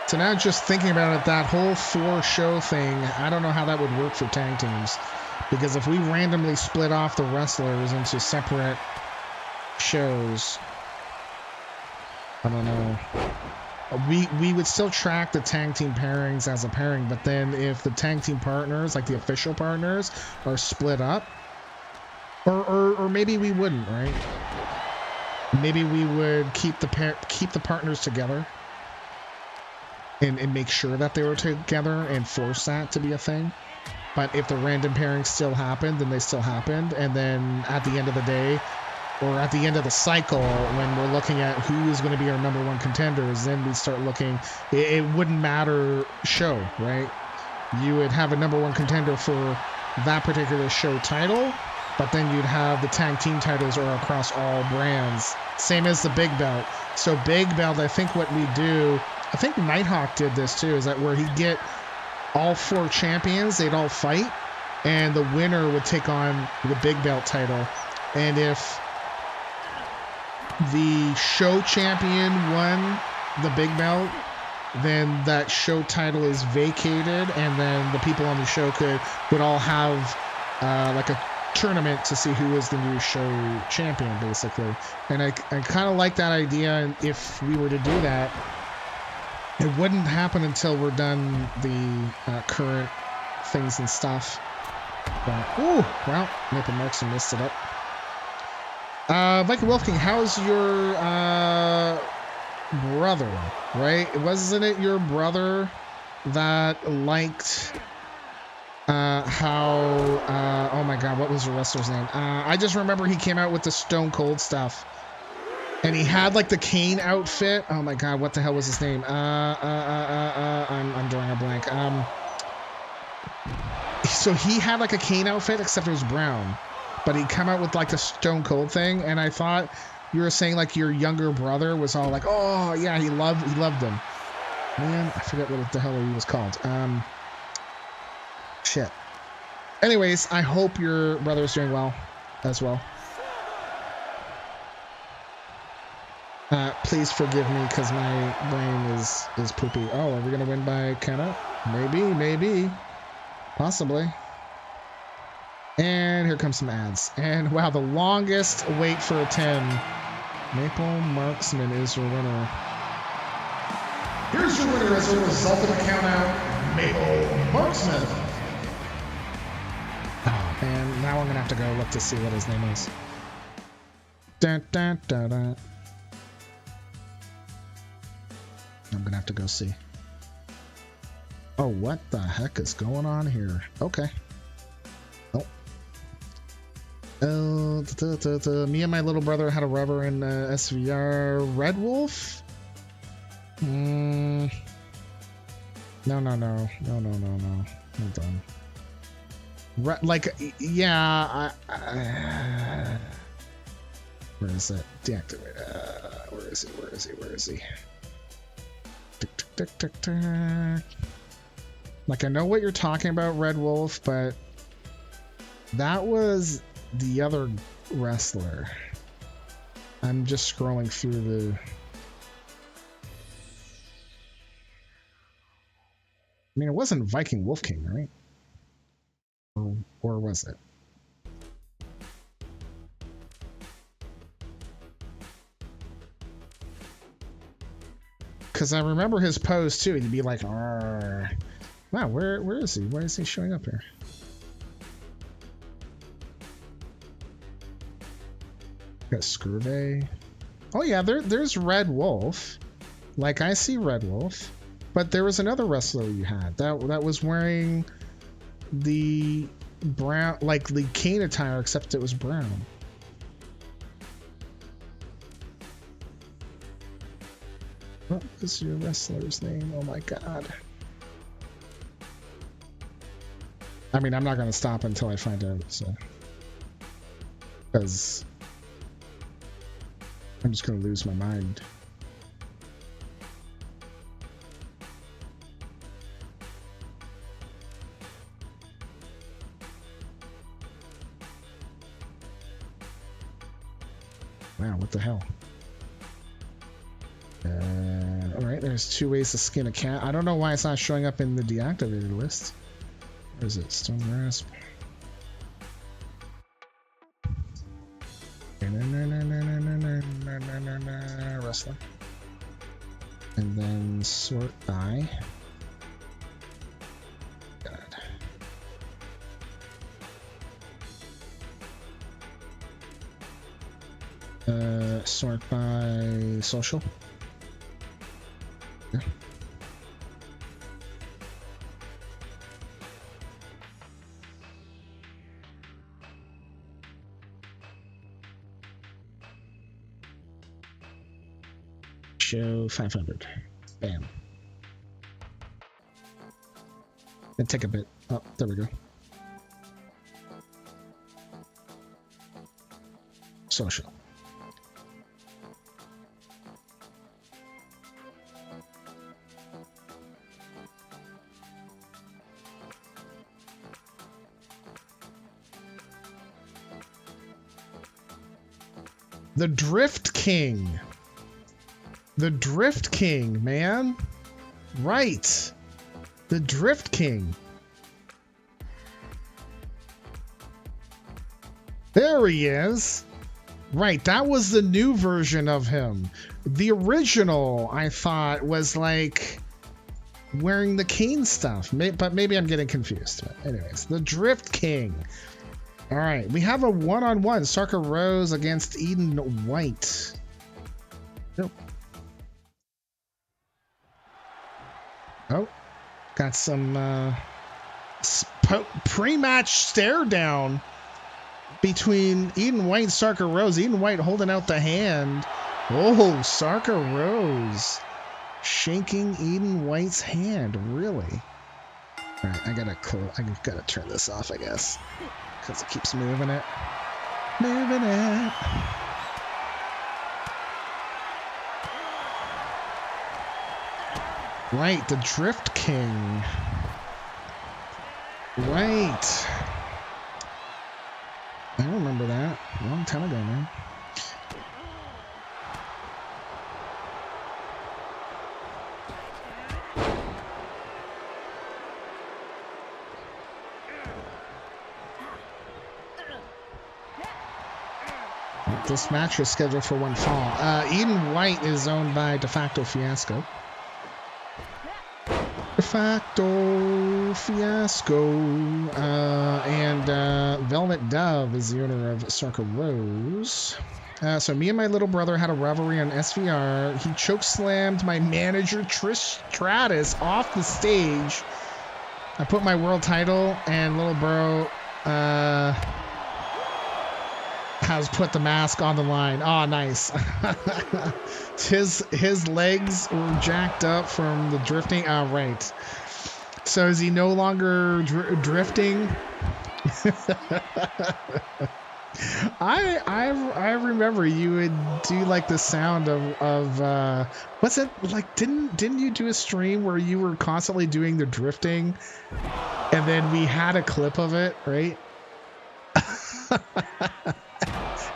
So now just thinking about it, that whole 4-show thing, I don't know how that would work for tag teams. Because if we randomly split off the wrestlers into separate shows, I don't know. We would still track the tag team pairings as a pairing, but then if the tag team partners, like the official partners, are split up, or maybe we wouldn't, right? Maybe we would keep the partners together. and make sure that they were together and force that to be a thing. But if the random pairing still happened, then they still happened. And then at the end of the day, or at the end of the cycle, when we're looking at who is going to be our number one contenders, then we start looking, it wouldn't matter show, right? You would have a number one contender for that particular show title, but then you'd have the tag team titles or across all brands. Same as the big belt. So big belt, I think what we do, I think Nighthawk did this too, is that where he'd get all 4 champions, they'd all fight, and the winner would take on the big belt title. And if the show champion won the big belt, then that show title is vacated, and then the people on the show would all have like a tournament to see who is the new show champion, basically. And I kind of like that idea, and if we were to do that, it wouldn't happen until we're done the current things and stuff. But, ooh, well, Maple Marksman messed it up. Viking Wolfking, how's your brother, right? Wasn't it your brother that liked how, oh my god, what was the wrestler's name? I just remember he came out with the Stone Cold stuff. And he had like the Kane outfit. Oh my god, what the hell was his name? I'm drawing a blank. So he had like a Kane outfit, except it was brown. But he'd come out with like the Stone Cold thing, and I thought you were saying like your younger brother was all like, oh yeah, he loved him. Man, I forget what the hell he was called. Shit. Anyways, I hope your brother's doing well as well. Please forgive me because my brain is poopy. Oh, are we gonna win by count? Maybe, possibly. And here comes some ads. And wow, the longest wait for a 10. Maple Marksman is your winner. Here's your winner as a result of a count-out, Maple Marksman. Oh man, now I'm gonna have to go look to see what his name is. Dun, dun, dun, dun. I'm gonna have to go see. Oh, what the heck is going on here? Okay. Oh. Me and my little brother had a rubber in SVR Red Wolf? No. Hold on. Where is it? Deactivate. Where is he? Tick, tick, tick. Like, I know what you're talking about, Red Wolf, but that was the other wrestler. I'm just scrolling through the... I mean, it wasn't Viking Wolf King, right? Or was it? Because I remember his pose too. He'd be like, "Arr." Wow, where is he? Why is he showing up here? Got Screwbay. Oh yeah, there's Red Wolf. Like, I see Red Wolf. But there was another wrestler you had that was wearing the brown, like the Kane attire, except it was brown. What is your wrestler's name? Oh my god. I mean, I'm not going to stop until I find out, so. Because I'm just going to lose my mind. Wow, what the hell? Alright, there's 2 ways to skin a cat. I don't know why it's not showing up in the deactivated list. Where is it? Stone Grasp. Wrestler. And then sort by. God. Sort by social. Yeah. show 500. Bam. And take a bit. Oh, there we go. Social. The Drift King. The Drift King, man. Right. The Drift King. There he is. Right, that was the new version of him. The original, I thought, was like wearing the cane stuff. But maybe I'm getting confused. But anyways, the Drift King. All right, we have a one-on-one. Sarka Rose against Eden White. Nope. Oh, got some pre-match stare down between Eden White and Sarka Rose. Eden White holding out the hand. Oh, Sarka Rose shaking Eden White's hand. Really? All right, I gotta turn this off, I guess, because it keeps moving it. Moving it. Right, the Drift King. Right. I remember that. A long time ago, man. This match is scheduled for one fall. Eden White is owned by De Facto Fiasco. De Facto Fiasco. And Velvet Dove is the owner of Sarka Rose. So me and my little brother had a rivalry on SVR. He chokeslammed my manager Trish Stratus off the stage. I put my world title, and little bro has put the mask on the line. Oh, nice. his legs were jacked up from the drifting. Oh, right. So is he no longer drifting? I remember you would do like the sound of what's it like? Didn't you do a stream where you were constantly doing the drifting, and then we had a clip of it, right?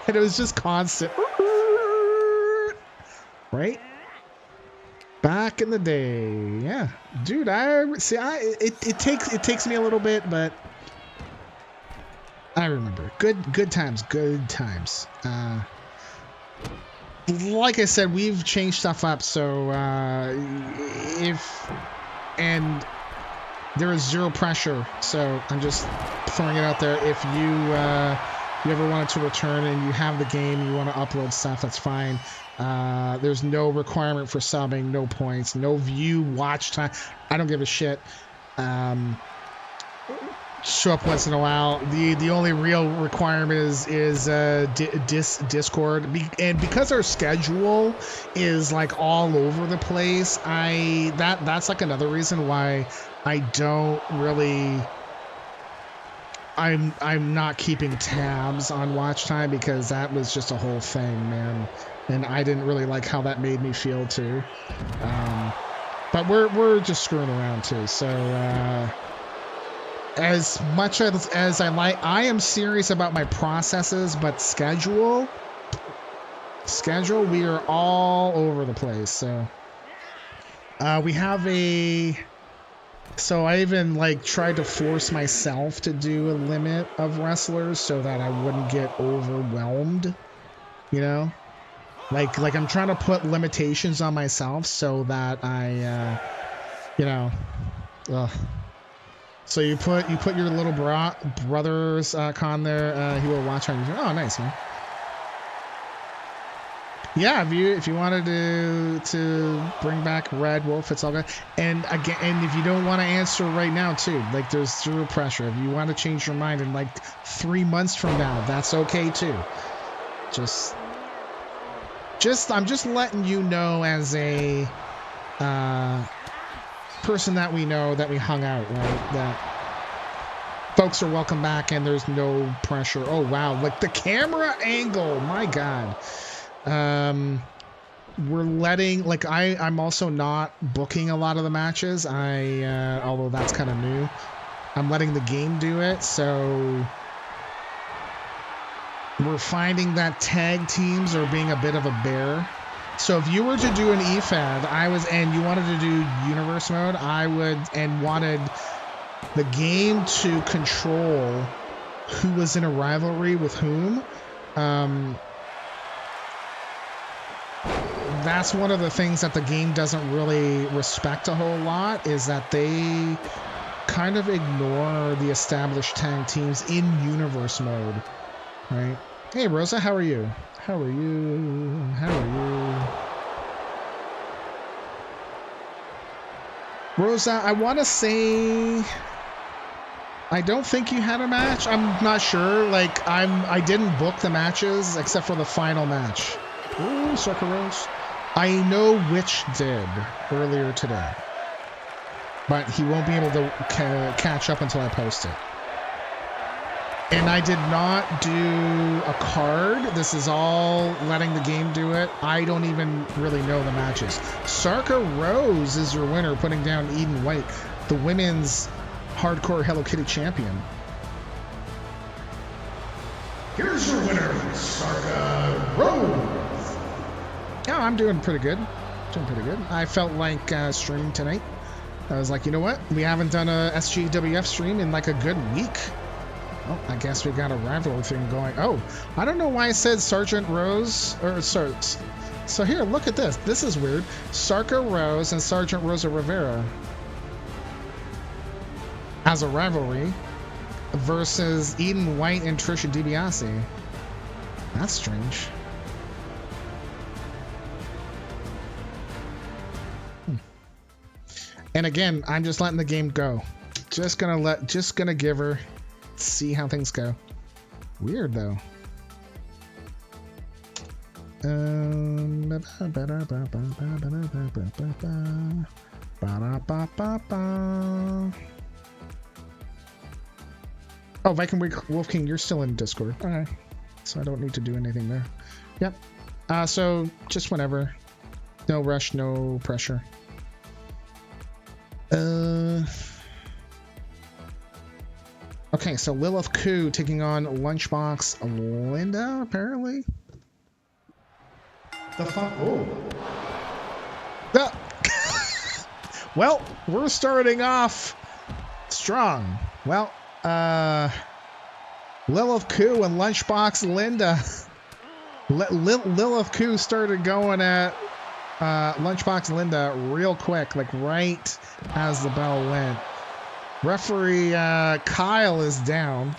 And it was just constant, right? Back in the day, yeah, dude. It takes me a little bit, but I remember. Good times. Like I said, we've changed stuff up, so there is zero pressure. So I'm just throwing it out there. If you ever wanted to return and you have the game, you want to upload stuff, that's fine. There's no requirement for subbing, no points, no view, watch time. I don't give a shit. Show up once in a while. The only real requirement is Discord, and because our schedule is like all over the place, that's like another reason why I don't really. I'm not keeping tabs on watch time, because that was just a whole thing, man, and I didn't really like how that made me feel too. But we're just screwing around too, so as much as I am serious about my processes, but schedule, we are all over the place. So we have so I even like tried to force myself to do a limit of wrestlers so that I wouldn't get overwhelmed, you know, like I'm trying to put limitations on myself so that I so you put your little brother's con there. He will watch on YouTube. Oh, nice, man. Yeah, if you wanted to bring back Red Wolf, it's all good. And again, and if you don't want to answer right now too, like there's zero pressure. If you want to change your mind in like 3 months from now, that's okay too. Just I'm just letting you know as a person that we know that we hung out, right? That folks are welcome back and there's no pressure. Oh wow, like the camera angle, my God. We're letting, like, I'm also not booking a lot of the matches. Although that's kind of new. I'm letting the game do it, so we're finding that tag teams are being a bit of a bear. So if you were to do an EFAD, and you wanted to do universe mode, wanted the game to control who was in a rivalry with whom. That's one of the things that the game doesn't really respect a whole lot, is that they kind of ignore the established tag teams in universe mode, right? Hey Rosa, how are you? How are you? How are you? Rosa, I want to say I don't think you had a match. I'm not sure. Like I didn't book the matches except for the final match. Ooh, Sarka Rose. I know which did earlier today, but he won't be able to catch up until I post it. And I did not do a card. This is all letting the game do it. I don't even really know the matches. Sarka Rose is your winner, putting down Eden White, the women's hardcore Hello Kitty champion. Here's your winner, Sarka Rose. Yeah, I'm doing pretty good. I felt like streaming tonight. I was like, you know what? We haven't done a SGWF stream in like a good week. Oh, I guess we got a rivalry thing going. Oh, I don't know why I said Sergeant Rose. So here, look at this. This is weird. Sarka Rose and Sergeant Rosa Rivera as a rivalry versus Eden White and Trisha DiBiase. That's strange. And again, I'm just letting the game go. Just gonna give her, see how things go. Weird though. Oh, Viking Wolf King, you're still in Discord. Okay, so I don't need to do anything there. Yep. So just whenever. No rush, no pressure. Okay, so Lilith Koo taking on Lunchbox Linda, apparently. The fuck? Oh. Well, we're starting off strong. Well, Lilith Koo and Lunchbox Linda. Lilith Koo started going at Lunchbox Linda real quick, like right as the bell went. Referee Kyle is down.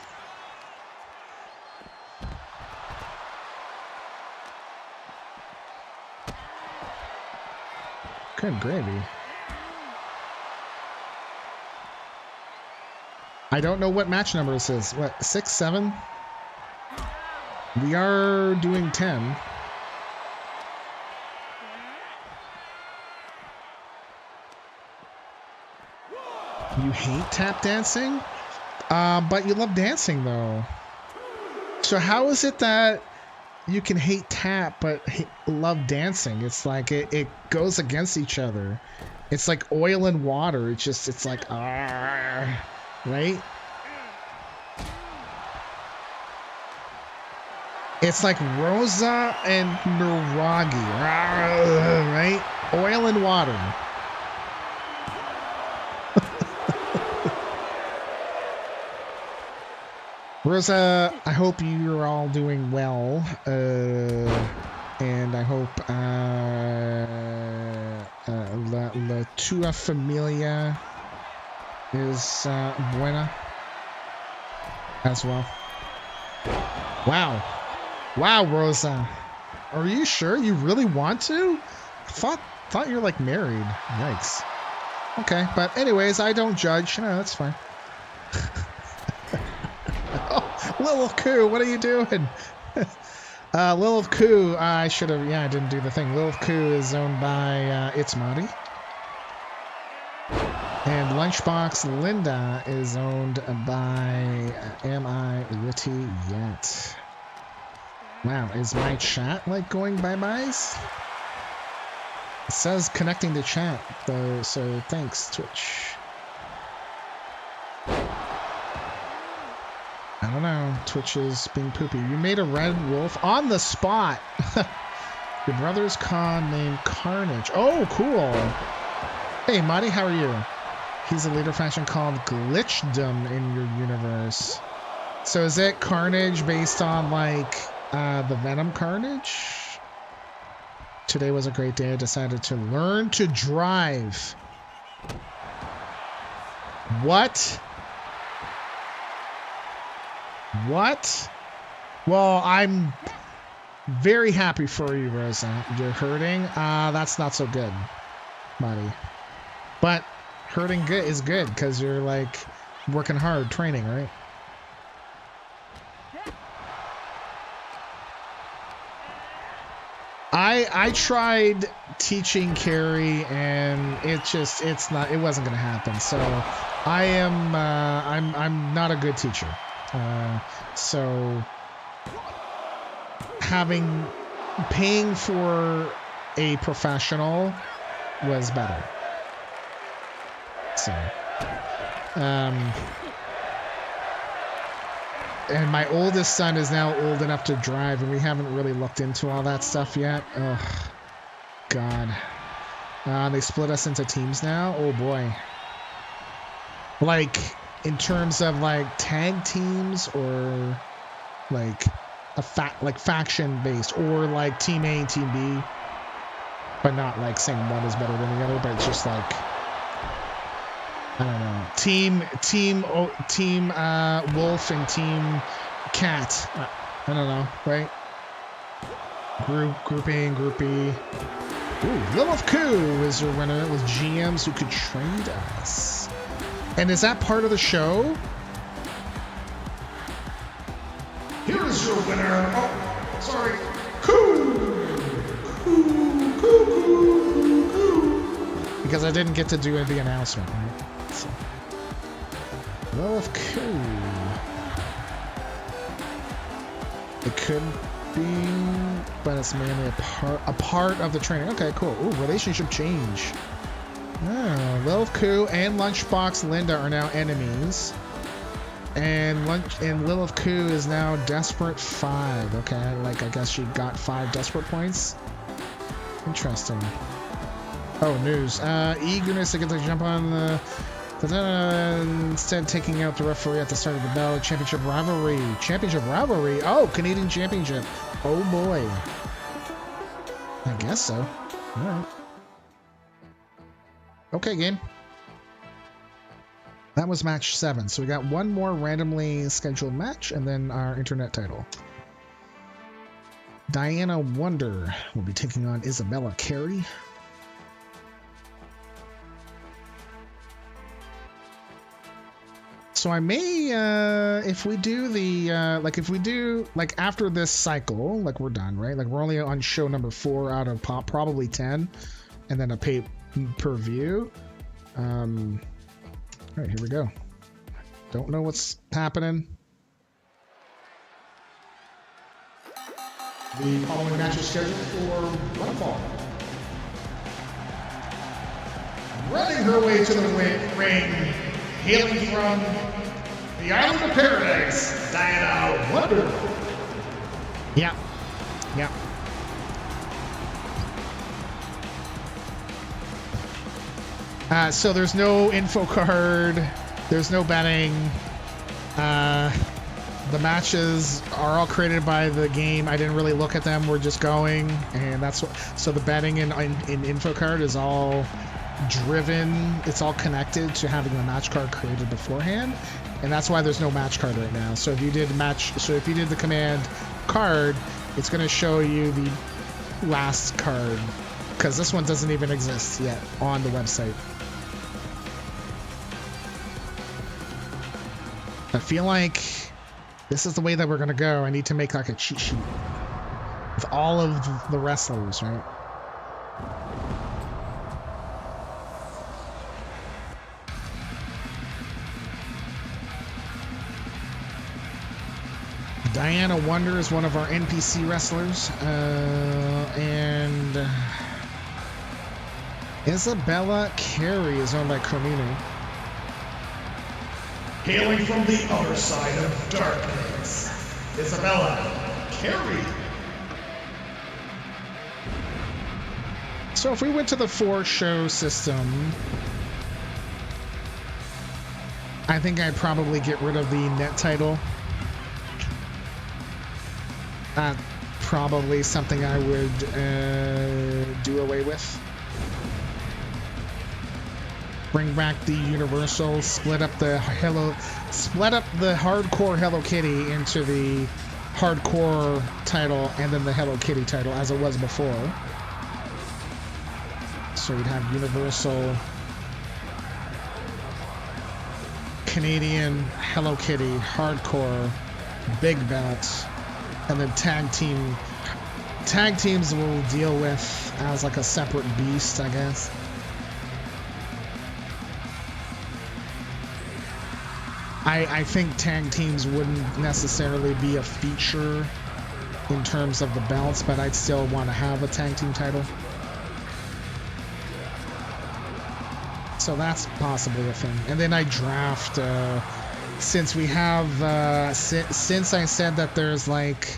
Good gravy. I don't know what match number this is. What, 6, 7? We are doing 10. You hate tap dancing? But you love dancing, though. So how is it that you can hate tap but love dancing? It's like it goes against each other. It's like oil and water. It's like, right? It's like Rosa and Niragi, right? Oil and water. Rosa, I hope you're all doing well, and I hope la tua familia is buena as well. Wow, Rosa, are you sure you really want to? I thought you're like married. Yikes. Okay, but anyways, I don't judge. No, that's fine. Oh, Lilith Koo, what are you doing? Lilith Koo, I should have, yeah, I didn't do the thing. Lilith Koo is owned by It's Maddie. And Lunchbox Linda is owned by Am I Witty Yet? Wow, is my chat like going bye-byes? It says connecting to chat, though, so thanks, Twitch. I don't know. Twitch is being poopy. You made a red wolf on the spot. Your brother's con named Carnage. Oh, cool. Hey, Maddie, how are you? He's a leader faction called Glitchdom in your universe. So is it Carnage based on, like, the Venom Carnage? Today was a great day. I decided to learn to drive. What? What? Well, I'm very happy for you, Rosa. You're hurting? That's not so good, Maddie. But hurting good is good because you're like working hard, training, right? I tried teaching Carrie and it wasn't gonna happen. So I'm not a good teacher. So paying for a professional was better. So, and my oldest son is now old enough to drive, and we haven't really looked into all that stuff yet. Oh, God. They split us into teams now. Oh, boy. Like, in terms of, like, tag teams or, like, faction-based, or, like, Team A and Team B. But not, like, saying one is better than the other, but it's just, like, I don't know. Team Wolf and Team Cat. I don't know, right? Group A and Group B. Ooh, Lilith Koo is your winner with GMs who could trade us. And is that part of the show? Here's your winner. Oh, sorry. Koo! Koo! Because I didn't get to do the announcement, right? So. Lilith Koo. It could be, but it's mainly a part of the training. Okay, cool. Ooh, relationship change. Oh, Lilith Koo and Lunchbox Linda are now enemies. And Lilith Koo is now Desperate 5. Okay, like I guess she got 5 Desperate points. Interesting. Oh, news. Eagerness to get to jump on the... instead taking out the referee at the start of the bell. Championship rivalry. Championship rivalry? Oh, Canadian Championship. Oh, boy. I guess so. All right. Okay, game. That was match 7. So we got one more randomly scheduled match and then our internet title. Diana Wonder will be taking on Isabella Carrie. So I may, if we do after this cycle, like we're done, right? Like we're only on show number 4 out of probably 10, and then a pay-per-view. All right, here we go. Don't know what's happening. The following match is scheduled for one fall. Running her way to the ring, hailing from the island of paradise, Diana Wonder. Yeah. So there's no info card. There's no betting. The matches are all created by the game. I didn't really look at them. We're just going, and that's what. So the betting in info card is all driven. It's all connected to having a match card created beforehand, and that's why there's no match card right now. So if you did the command card, it's going to show you the last card because this one doesn't even exist yet on the website. I feel like this is the way that we're going to go. I need to make like a cheat sheet. with all of the wrestlers, right? Diana Wonder is one of our NPC wrestlers, and Isabella Carrie is owned by Carmine. Hailing from the other side of darkness, Isabella Carrie. So if we went to the 4-show system, I think I'd probably get rid of the net title. Probably something I would do away with. Bring back the Universal, split up the hardcore Hello Kitty into the hardcore title and then the Hello Kitty title as it was before. So you'd have Universal, Canadian, Hello Kitty, hardcore, big belts, and then tag teams will deal with as like a separate beast, I guess. I think tag teams wouldn't necessarily be a feature in terms of the belts, but I'd still want to have a tag team title. So that's possibly a thing. And then I draft, since we have, since I said that there's like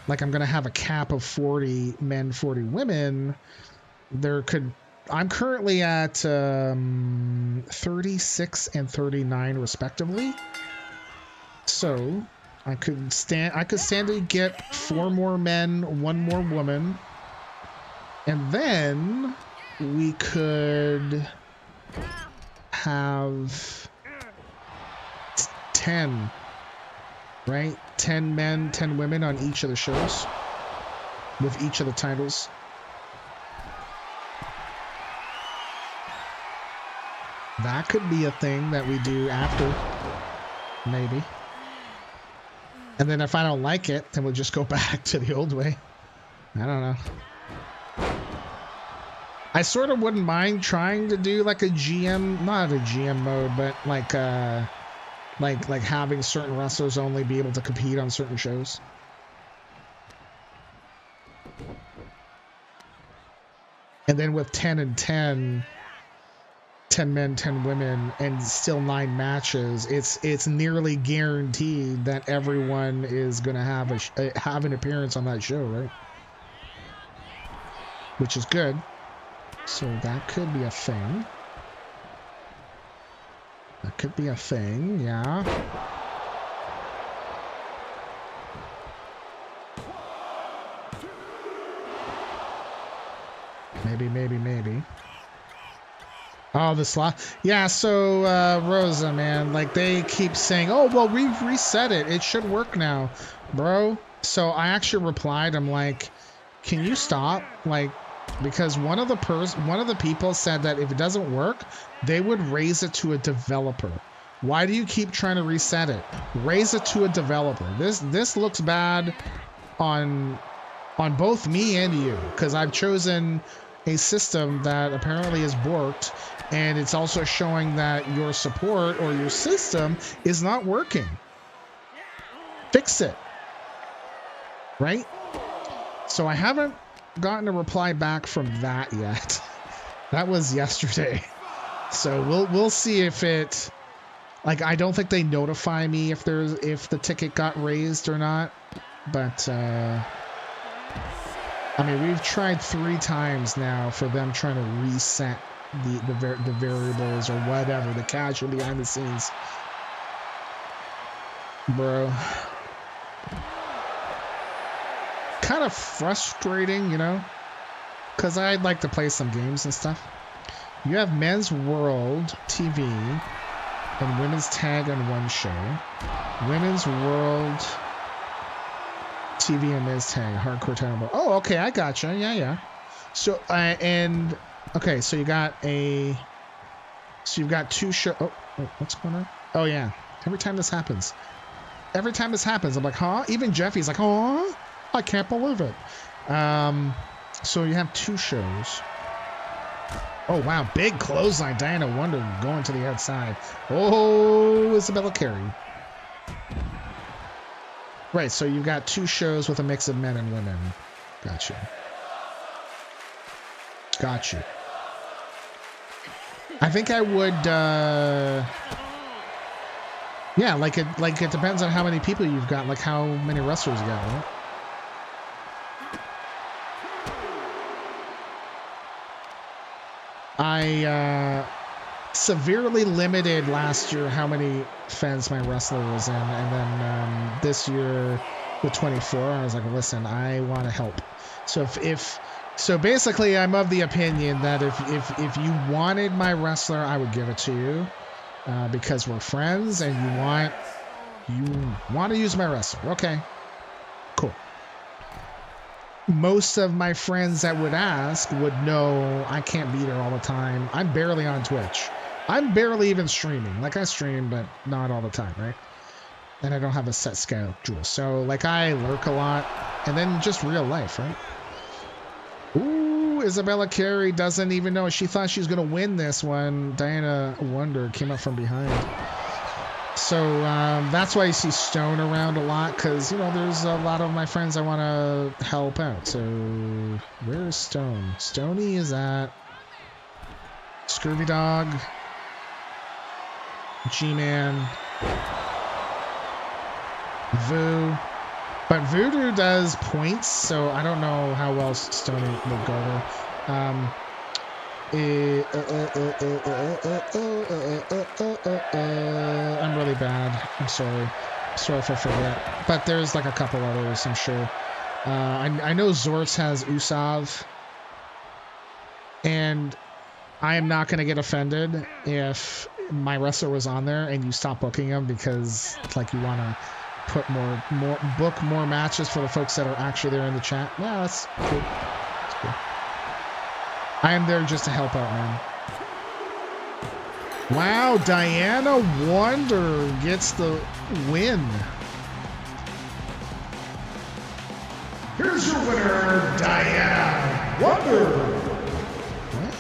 I'm going to have a cap of 40 men, 40 women, I'm currently at 36 and 39 respectively. So I could stand to get 4 more men, 1 more woman. And then we could have 10, right? 10 men, 10 women on each of the shows with each of the titles. That could be a thing that we do after, maybe. And then if I don't like it, then we'll just go back to the old way. I don't know. I sort of wouldn't mind trying to do like a GM, not a GM mode, but like having certain wrestlers only be able to compete on certain shows. And then with 10 and 10 men, 10 women, and still 9 matches, it's nearly guaranteed that everyone is going to have an appearance on that show, right? Which is good. So that could be a thing. That could be a thing, yeah. Maybe. Oh, the slot. Yeah, so Rosa, man, like they keep saying, oh, well, we've reset it. It should work now, bro. So I actually replied, I'm like, can you stop? Like, because one of the people said that if it doesn't work, they would raise it to a developer. Why do you keep trying to reset it? Raise it to a developer. This looks bad on both me and you, because I've chosen a system that apparently is borked, and it's also showing that your support or your system is not working. Fix it. Right? So I haven't gotten a reply back from that yet. That was yesterday. So we'll see if it, like, I don't think they notify me if the ticket got raised or not, but I mean, we've tried 3 times now for them trying to reset the variables or whatever, the casual behind the scenes. Bro. Kind of frustrating, you know, because I'd like to play some games and stuff. You have Men's World TV and Women's Tag on one show. Women's World TV and Men's Tag, Hardcore Tag. Oh, okay, I gotcha. Yeah. So, okay, so you've got 2 shows. Oh, what's going on? Oh, yeah. Every time this happens, I'm like, huh? Even Jeffy's like, huh? I can't believe it. So you have 2 shows. Oh, wow. Big clothesline. Diana Wonder going to the outside. Oh, Isabella Carrie. Right, so you've got 2 shows with a mix of men and women. Got you. Got you. I think I would, yeah, like it depends on how many people you've got, like how many wrestlers you got, right? I severely limited last year how many fans my wrestler was in, and then this year with 24, I was like, listen, I want to help. So so basically, I'm of the opinion that if you wanted my wrestler, I would give it to you because we're friends, and you want to use my wrestler. Okay, cool. Most of my friends that would ask would know I can't be there all the time. I'm barely on Twitch. I'm barely even streaming. Like, I stream, but not all the time, right? And I don't have a set schedule. So, like, I lurk a lot. And then just real life, right? Ooh, Isabella Carrie doesn't even know. She thought she was going to win this when Diana Wonder came up from behind. So that's why you see Stone around a lot, because, you know, there's a lot of my friends I want to help out. So where is Stone? Stoney is at Scurvy Dog, G-Man, Voo. But Voodoo does points, so I don't know how well Stoney will go there. I'm really bad. I'm sorry. Sorry if I forget. But there's like a couple others, I'm sure. I know Zortz has Usav. And I am not going to get offended if my wrestler was on there and you stop booking him because like you want to put book more matches for the folks that are actually there in the chat. Yeah, that's cool. That's cool. I am there just to help out, man. Wow, Diana Wonder gets the win. Here's your winner, Diana Wonder. Wow.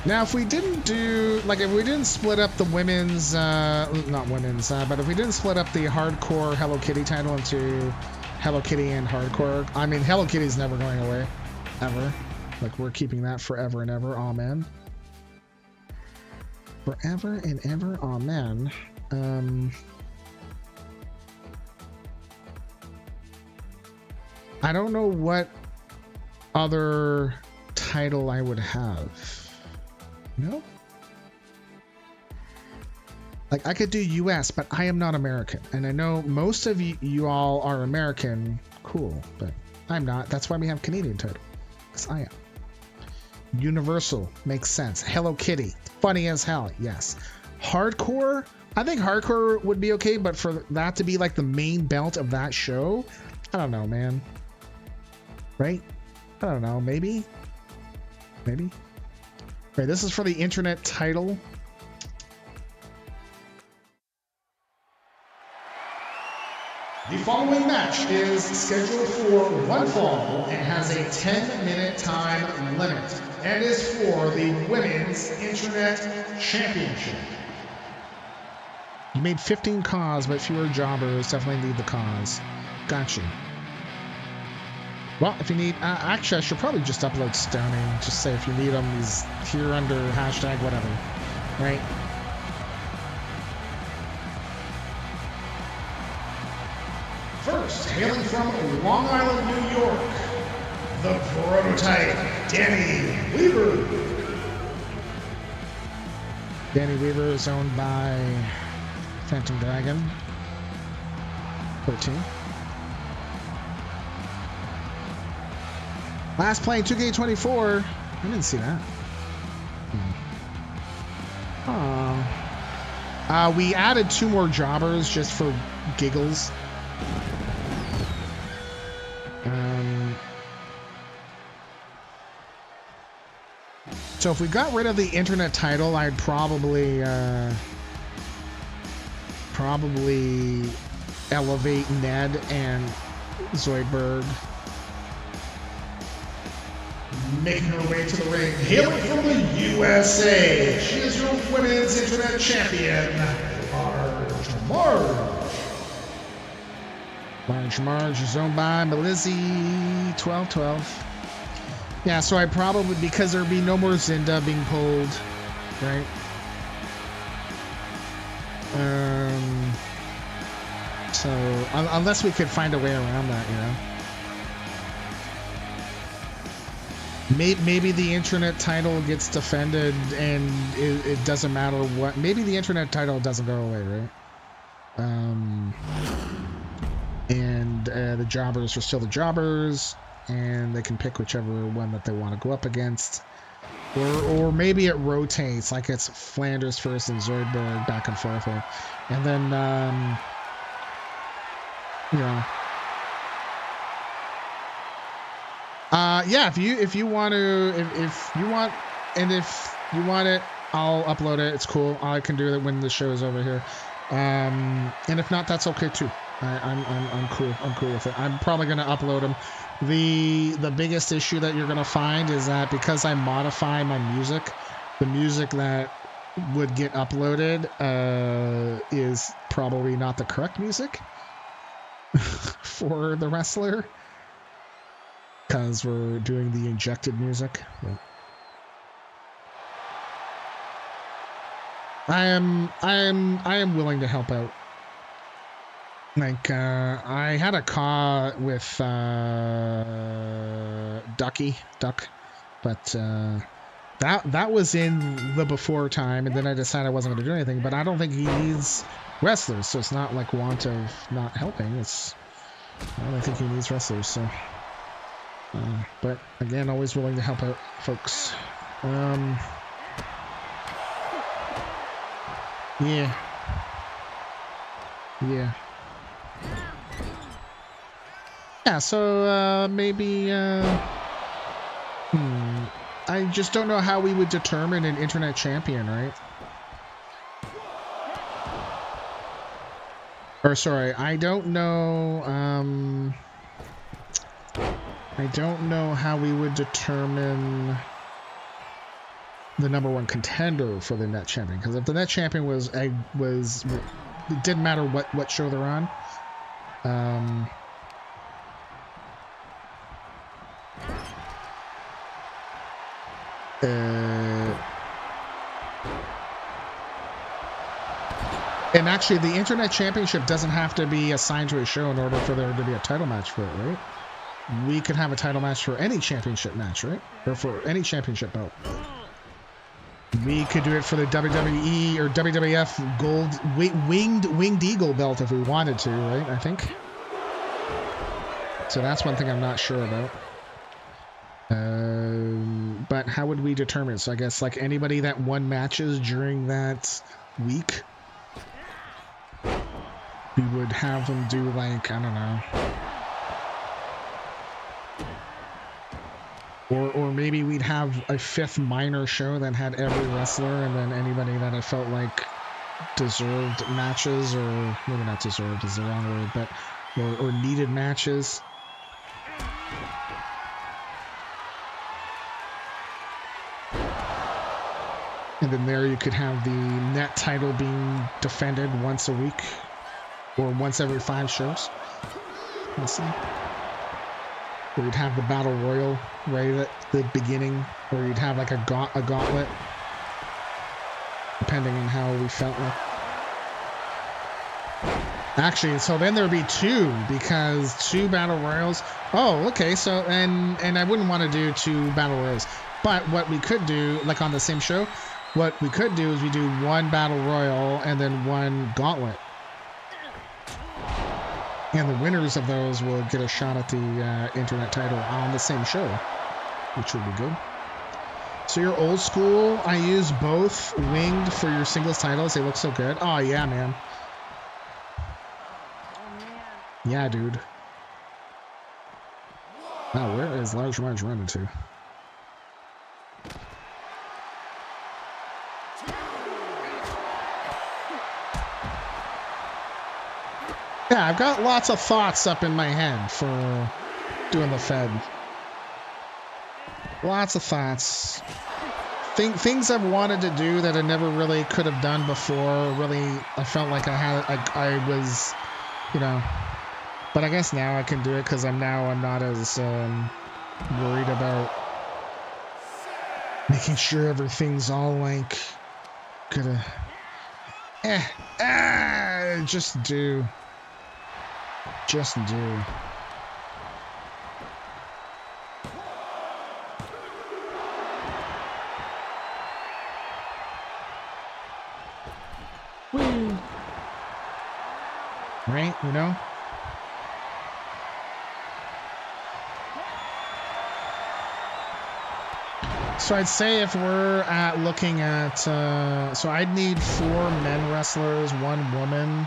Now, if we didn't do, like, if we didn't split up the women's, not women's, but if we didn't split up the hardcore Hello Kitty title into Hello Kitty and hardcore, I mean, Hello Kitty's never going away, ever. Like, we're keeping that forever and ever, amen. Forever and ever, amen. I don't know what other title I would have. No? Like, I could do US, but I am not American. And I know most of you all are American. Cool, but I'm not. That's why we have Canadian title. Because I am. Universal makes sense. Hello Kitty. Funny as hell. Yes. Hardcore? I think hardcore would be okay, but for that to be like the main belt of that show, I don't know, man. Right? I don't know. Maybe? Maybe? Right, this is for the internet title. The following match is scheduled for one fall and has a 10-minute time limit and is for the Women's Internet Championship. You made 15 cause, but fewer jobbers. Definitely need the cause. Gotcha. Well, if you need... actually, I should probably just upload Stoney. Just say if you need him, he's here under hashtag whatever. Right? First, hailing from Long Island, New York, the prototype, Dani Weaver. Dani Weaver is owned by Phantom Dragon. 13. Last playing 2K24. I didn't see that. We added 2 more jobbers just for giggles. So if we got rid of the internet title, I'd probably elevate Ned and Zoidberg. Making her way to the ring, hailing from the USA, she is your women's internet champion, Marge is owned by Melizzi 1212. Yeah, so I probably, because there'd be no more Zinda being pulled, right? So unless we could find a way around that, you know. Maybe the internet title gets defended and it doesn't matter what. Maybe the internet title doesn't go away, right? And the jobbers are still the jobbers, and they can pick whichever one that they want to go up against. Or maybe it rotates, like it's Flanders first and Zoidberg back and forth. And then, you know. Yeah, if you want to, if you want it, I'll upload it. It's cool. I can do it when the show is over here. And if not, that's okay too. I'm cool. I'm cool with it. I'm probably gonna upload them. The biggest issue that you're gonna find is that because I modify my music, the music that would get uploaded is probably not the correct music for the wrestler. Because we're doing the injected music. Yeah. I am willing to help out. Like I had a call with Duck, but that was in the before time, and then I decided I wasn't going to do anything. But I don't think he needs wrestlers, so it's not like want of not helping. I don't think he needs wrestlers, so. But again, always willing to help out folks. Yeah. So maybe I just don't know how we would determine an internet champion, right? Or sorry, I don't know how we would determine the #1 contender for the net champion. Because if the net champion was, it didn't matter what show they're on. And actually, the internet championship doesn't have to be assigned to a show in order for there to be a title match for it, right? We could have a title match for any championship match, right? Or for any championship belt. We could do it for the WWE or WWF gold winged eagle belt if we wanted to, right? I think. So that's one thing I'm not sure about. But how would we determine? So I guess like anybody that won matches during that week, we would have them do like, I don't know. Or maybe we'd have a 5th minor show that had every wrestler, and then anybody that I felt like deserved matches, or maybe not deserved is the wrong word, but or needed matches. And then there you could have the net title being defended once a week, or once every 5 shows. Let's see. Or you'd have the Battle Royal right at the beginning, or you'd have like a gauntlet, depending on how we felt like. Actually, so then there would be 2, because 2 Battle Royals. Oh, okay, so, and I wouldn't want to do 2 Battle Royals. But what we could do, like on the same show, what we could do is we do 1 Battle Royal and then 1 gauntlet. And the winners of those will get a shot at the internet title on the same show, which would be good. So you're old school. I use both winged for your singles titles. They look so good. Oh, yeah, man. Yeah, dude. Wow, where is Large Marge running to? Yeah, I've got lots of thoughts up in my head for doing the Fed. Lots of thoughts. Things I've wanted to do that I never really could have done before. Really, I felt like I was, you know. But I guess now I can do it because I'm not as worried about making sure everything's all like gonna. Just do. Just do. Woo. Right, you know? So I'd say if we're looking at, so I'd need 4 men wrestlers, 1 woman.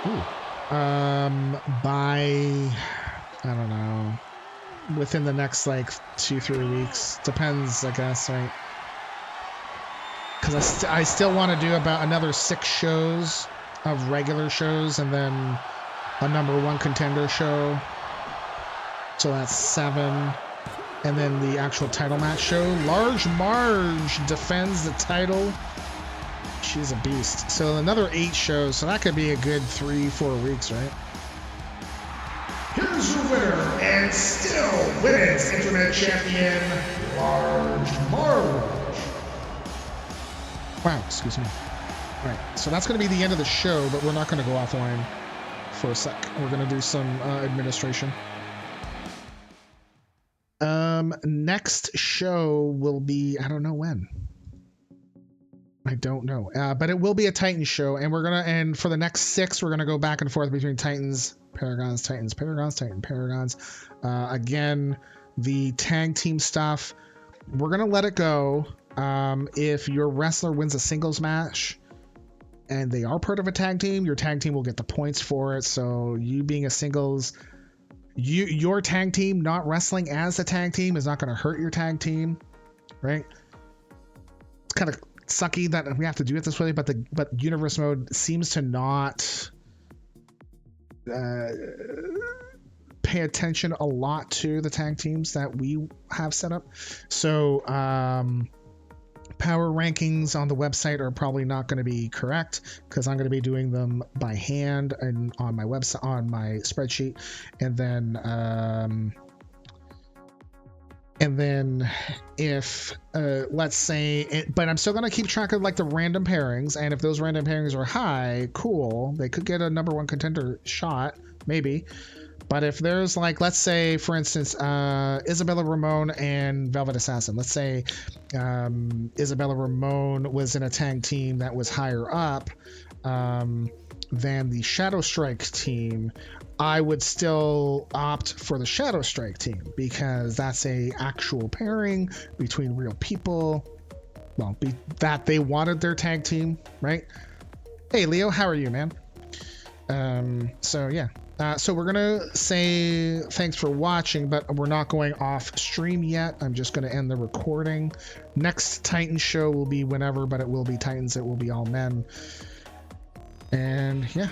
Ooh. By, I don't know, within the next like 2-3 weeks. Depends, I guess, right? Because I still want to do about another 6 shows of regular shows and then a #1 contender show. So that's 7. And then the actual title match show. Large Marge defends the title. She's a beast. So another 8 shows. So that could be a good 3-4 weeks, right? Here's your winner and still women's internet champion, Large Marge. Wow, excuse me. All right, so that's going to be the end of the show, but we're not going to go offline for a sec. We're going to do some administration. Next show will be, I don't know when. I don't know, but it will be a Titans show, and for the next 6, we're gonna go back and forth between Titans, Paragons, Titans, Paragons, Titans, Paragons. Again, the tag team stuff, we're gonna let it go. If your wrestler wins a singles match and they are part of a tag team, your tag team will get the points for it. So you being a singles, your tag team not wrestling as a tag team is not going to hurt your tag team, right? It's kind of sucky that we have to do it this way, but Universe Mode seems to not pay attention a lot to the tag teams that we have set up. So power rankings on the website are probably not going to be correct because I'm going to be doing them by hand and on my website, on my spreadsheet, and then if let's say but I'm still going to keep track of like the random pairings, and if those random pairings are high, cool, they could get a #1 contender shot maybe. But if there's like, let's say, for instance, Isabella, Ramon, and Velvet Assassin. Let's say Isabella Ramon was in a tag team that was higher up than the Shadow Strike team. I would still opt for the Shadow Strike team because that's a actual pairing between real people. Well, that they wanted their tag team, right? Hey, Leo, how are you, man? So yeah. So we're gonna say thanks for watching, but we're not going off stream yet. I'm just gonna end the recording. Next Titans show will be whenever, but it will be Titans. It will be all men. And yeah.